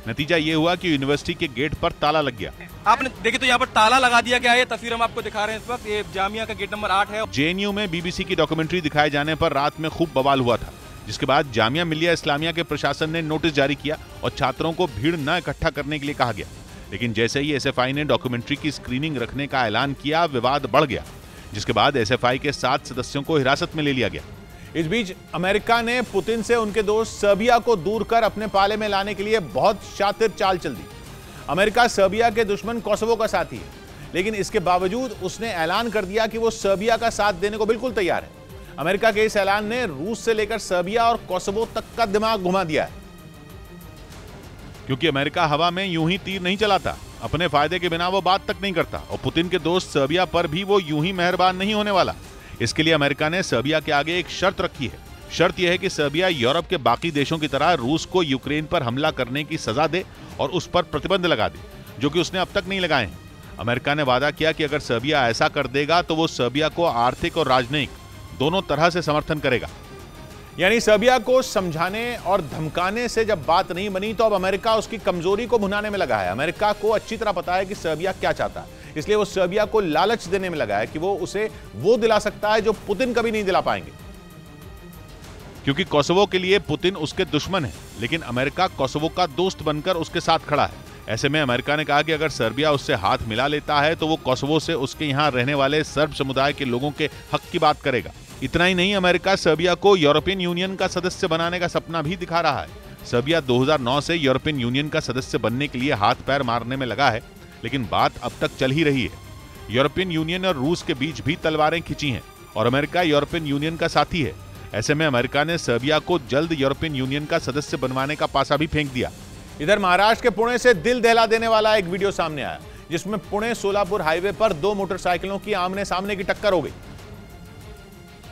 नतीजा ये हुआ कि यूनिवर्सिटी के गेट पर ताला लग गया। आपने देखिए तो यहाँ पर ताला लगा दिया गया है। तस्वीर हम आपको दिखा रहे हैं इस वक्त। ये जामिया का गेट नंबर 8 है। जेएनयू में बीबीसी की डॉक्यूमेंट्री दिखाए जाने पर रात में खूब बवाल हुआ था, जिसके बाद जामिया मिलिया इस्लामिया के प्रशासन ने नोटिस जारी किया और छात्रों को भीड़ न इकट्ठा करने के लिए कहा गया। लेकिन जैसे ही एसएफआई ने डॉक्यूमेंट्री की स्क्रीनिंग रखने का ऐलान किया, विवाद बढ़ गया, जिसके बाद एसएफआई के 7 सदस्यों को हिरासत में ले लिया गया। इस बीच अमेरिका ने पुतिन से उनके दोस्त सर्बिया को दूर कर अपने पाले में लाने के लिए बहुत शातिर चाल चल दी। अमेरिका सर्बिया के दुश्मन कोसोवो का साथी है, लेकिन इसके बावजूद उसने ऐलान कर दिया कि वो सर्बिया का साथ देने को बिल्कुल तैयार है। अमेरिका के इस ऐलान ने रूस से लेकर सर्बिया और कोसोवो तक का दिमाग घुमा दिया है। क्योंकि अमेरिका हवा में यूं ही तीर नहीं चलाता, अपने फायदे के बिना वो बात तक नहीं करता, और पुतिन के दोस्त सर्बिया पर भी वो यूं ही मेहरबान नहीं होने वाला। इसके लिए अमेरिका ने सर्बिया के आगे एक शर्त रखी है। शर्त यह है कि सर्बिया यूरोप के बाकी देशों की तरह रूस को यूक्रेन पर हमला करने की सजा दे और उस पर प्रतिबंध लगा दे, जो कि उसने अब तक नहीं लगाए हैं। अमेरिका ने वादा किया कि अगर सर्बिया ऐसा कर देगा तो वो सर्बिया को आर्थिक और राजनयिक दोनों तरह से समर्थन करेगा। यानी सर्बिया को समझाने और धमकाने से जब बात नहीं बनी, तो अब अमेरिका उसकी कमजोरी को भुनाने में लगा है। अमेरिका को अच्छी तरह पता है कि सर्बिया क्या चाहता है, इसलिए वो सर्बिया को लालच देने में लगा है कि वो उसे वो दिला सकता है जो पुतिन कभी नहीं दिला पाएंगे। क्योंकि कोसोवो के लिए पुतिन उसके दुश्मन है, लेकिन अमेरिका कोसोवो का दोस्त बनकर उसके साथ खड़ा है। ऐसे में अमेरिका ने कहा कि अगर सर्बिया उससे हाथ मिला लेता है तो वो कोसोवो से उसके यहाँ रहने वाले सर्ब समुदाय के लोगों के हक की बात करेगा। इतना ही नहीं, अमेरिका सर्बिया को यूरोपियन यूनियन का सदस्य बनाने का सपना भी दिखा रहा है। सर्बिया 2009 से यूरोपियन यूनियन का सदस्य बनने के लिए हाथ पैर मारने में लगा है, लेकिन बात अब तक चल ही रही है। यूरोपियन यूनियन और रूस के बीच भी तलवारें खिंची हैं और अमेरिका यूरोपियन यूनियन का साथी है। ऐसे में अमेरिका ने सर्बिया को जल्द यूरोपियन यूनियन का सदस्य बनवाने का पासा भी फेंक दिया। इधर महाराष्ट्र के पुणे से दिल दहला देने वाला एक वीडियो सामने आया, जिसमें पुणे सोलापुर हाईवे पर 2 मोटरसाइकिलों की आमने सामने की टक्कर हो गई।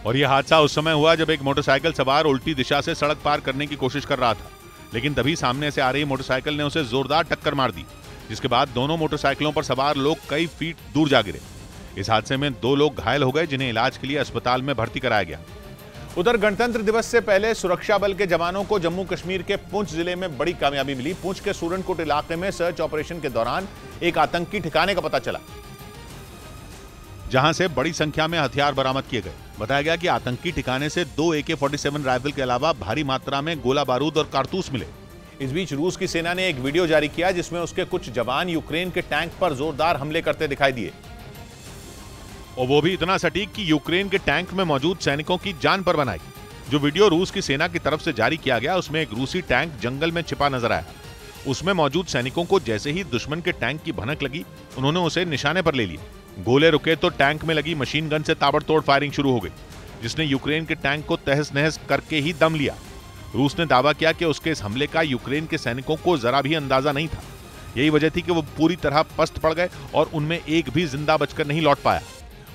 और यह हादसा उस समय हुआ जब एक मोटरसाइकिल सवार उल्टी दिशा से सड़क पार करने की कोशिश कर रहा था, लेकिन तभी सामने से आ रही मोटरसाइकिल ने उसे जोरदार टक्कर मार दी, जिसके बाद दोनों मोटरसाइकिलों पर सवार लोग कई फीट दूर जा गिरे। इस हादसे में 2 लोग घायल हो गए, जिन्हें इलाज के लिए अस्पताल में भर्ती कराया गया। उधर गणतंत्र दिवस से पहले सुरक्षा बल के जवानों को जम्मू कश्मीर के पुंछ जिले में बड़ी कामयाबी मिली। पुंछ के सूरनकोट इलाके में सर्च ऑपरेशन के दौरान एक आतंकी ठिकाने का पता चला, जहां से बड़ी संख्या में हथियार बरामद किए गए। बताया गया कि आतंकी ठिकाने से 2 AK-47 राइफल के अलावा भारी मात्रा में गोला बारूद और कारतूस मिले। इस बीच रूस की सेना ने एक वीडियो जारी किया, जिसमें उसके कुछ जवान यूक्रेन के टैंक पर जोरदार हमले करते दिखाई दिए, और वो भी इतना सटीक कि यूक्रेन के टैंक में मौजूद सैनिकों की जान पर बनाई। जो वीडियो रूस की सेना की तरफ से जारी किया गया, उसमें एक रूसी टैंक जंगल में छिपा नजर आया। उसमें मौजूद सैनिकों को जैसे ही दुश्मन के टैंक की भनक लगी, उन्होंने उसे निशाने पर ले लिया। गोले रुके तो टैंक में लगी मशीन गन से ताबड़तोड़ फायरिंग शुरू हो गई, जिसने यूक्रेन के टैंक को तहस नहस करके ही दम लिया। रूस ने दावा किया कि उसके इस हमले का यूक्रेन के सैनिकों को जरा भी अंदाजा नहीं था। यही वजह थी कि वो पूरी तरह पस्त पड़ गए और उनमें एक भी जिंदा बचकर नहीं लौट पाया।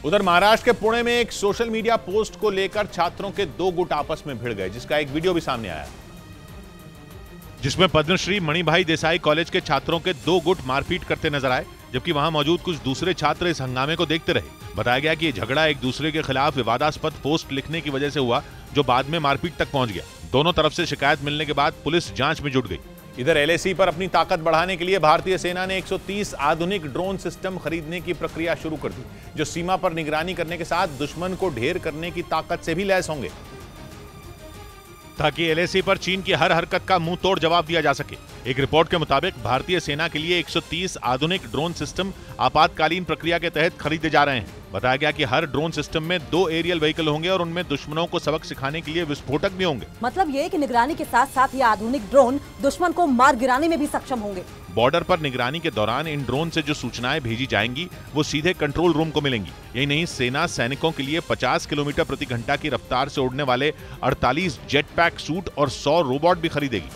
उधर महाराष्ट्र के पुणे में एक सोशल मीडिया पोस्ट को लेकर छात्रों के 2 गुट आपस में भिड़ गए, जिसका एक वीडियो भी सामने आया, जिसमें पद्मश्री मणिभाई देसाई कॉलेज के छात्रों के 2 गुट मारपीट करते नजर आए, जबकि वहां मौजूद कुछ दूसरे छात्र इस हंगामे को देखते रहे। बताया गया कि यह झगड़ा एक दूसरे के खिलाफ विवादास्पद पोस्ट लिखने की वजह से हुआ, जो बाद में मारपीट तक पहुंच गया। दोनों तरफ से शिकायत मिलने के बाद पुलिस जांच में जुट गई। इधर LAC पर अपनी ताकत बढ़ाने के लिए भारतीय सेना ने 130 आधुनिक ड्रोन सिस्टम खरीदने की प्रक्रिया शुरू कर दी, जो सीमा पर निगरानी करने के साथ दुश्मन को ढेर करने की ताकत से भी लैस होंगे, ताकि LAC पर चीन की हर हरकत का मुंह तोड़ जवाब दिया जा सके। एक रिपोर्ट के मुताबिक भारतीय सेना के लिए 130 आधुनिक ड्रोन सिस्टम आपातकालीन प्रक्रिया के तहत खरीदे जा रहे हैं। बताया गया कि हर ड्रोन सिस्टम में 2 एरियल व्हीकल होंगे और उनमें दुश्मनों को सबक सिखाने के लिए विस्फोटक भी होंगे। मतलब ये कि निगरानी के साथ साथ ये आधुनिक ड्रोन दुश्मन को मार गिराने में भी सक्षम होंगे। बॉर्डर पर निगरानी के दौरान इन ड्रोन से जो सूचनाएं भेजी जाएंगी वो सीधे कंट्रोल रूम को मिलेंगी। यही नहीं, सेना सैनिकों के लिए 50 किलोमीटर प्रति घंटा की रफ्तार से उड़ने वाले 48 जेट पैक सूट और 100 रोबोट भी खरीदेगी।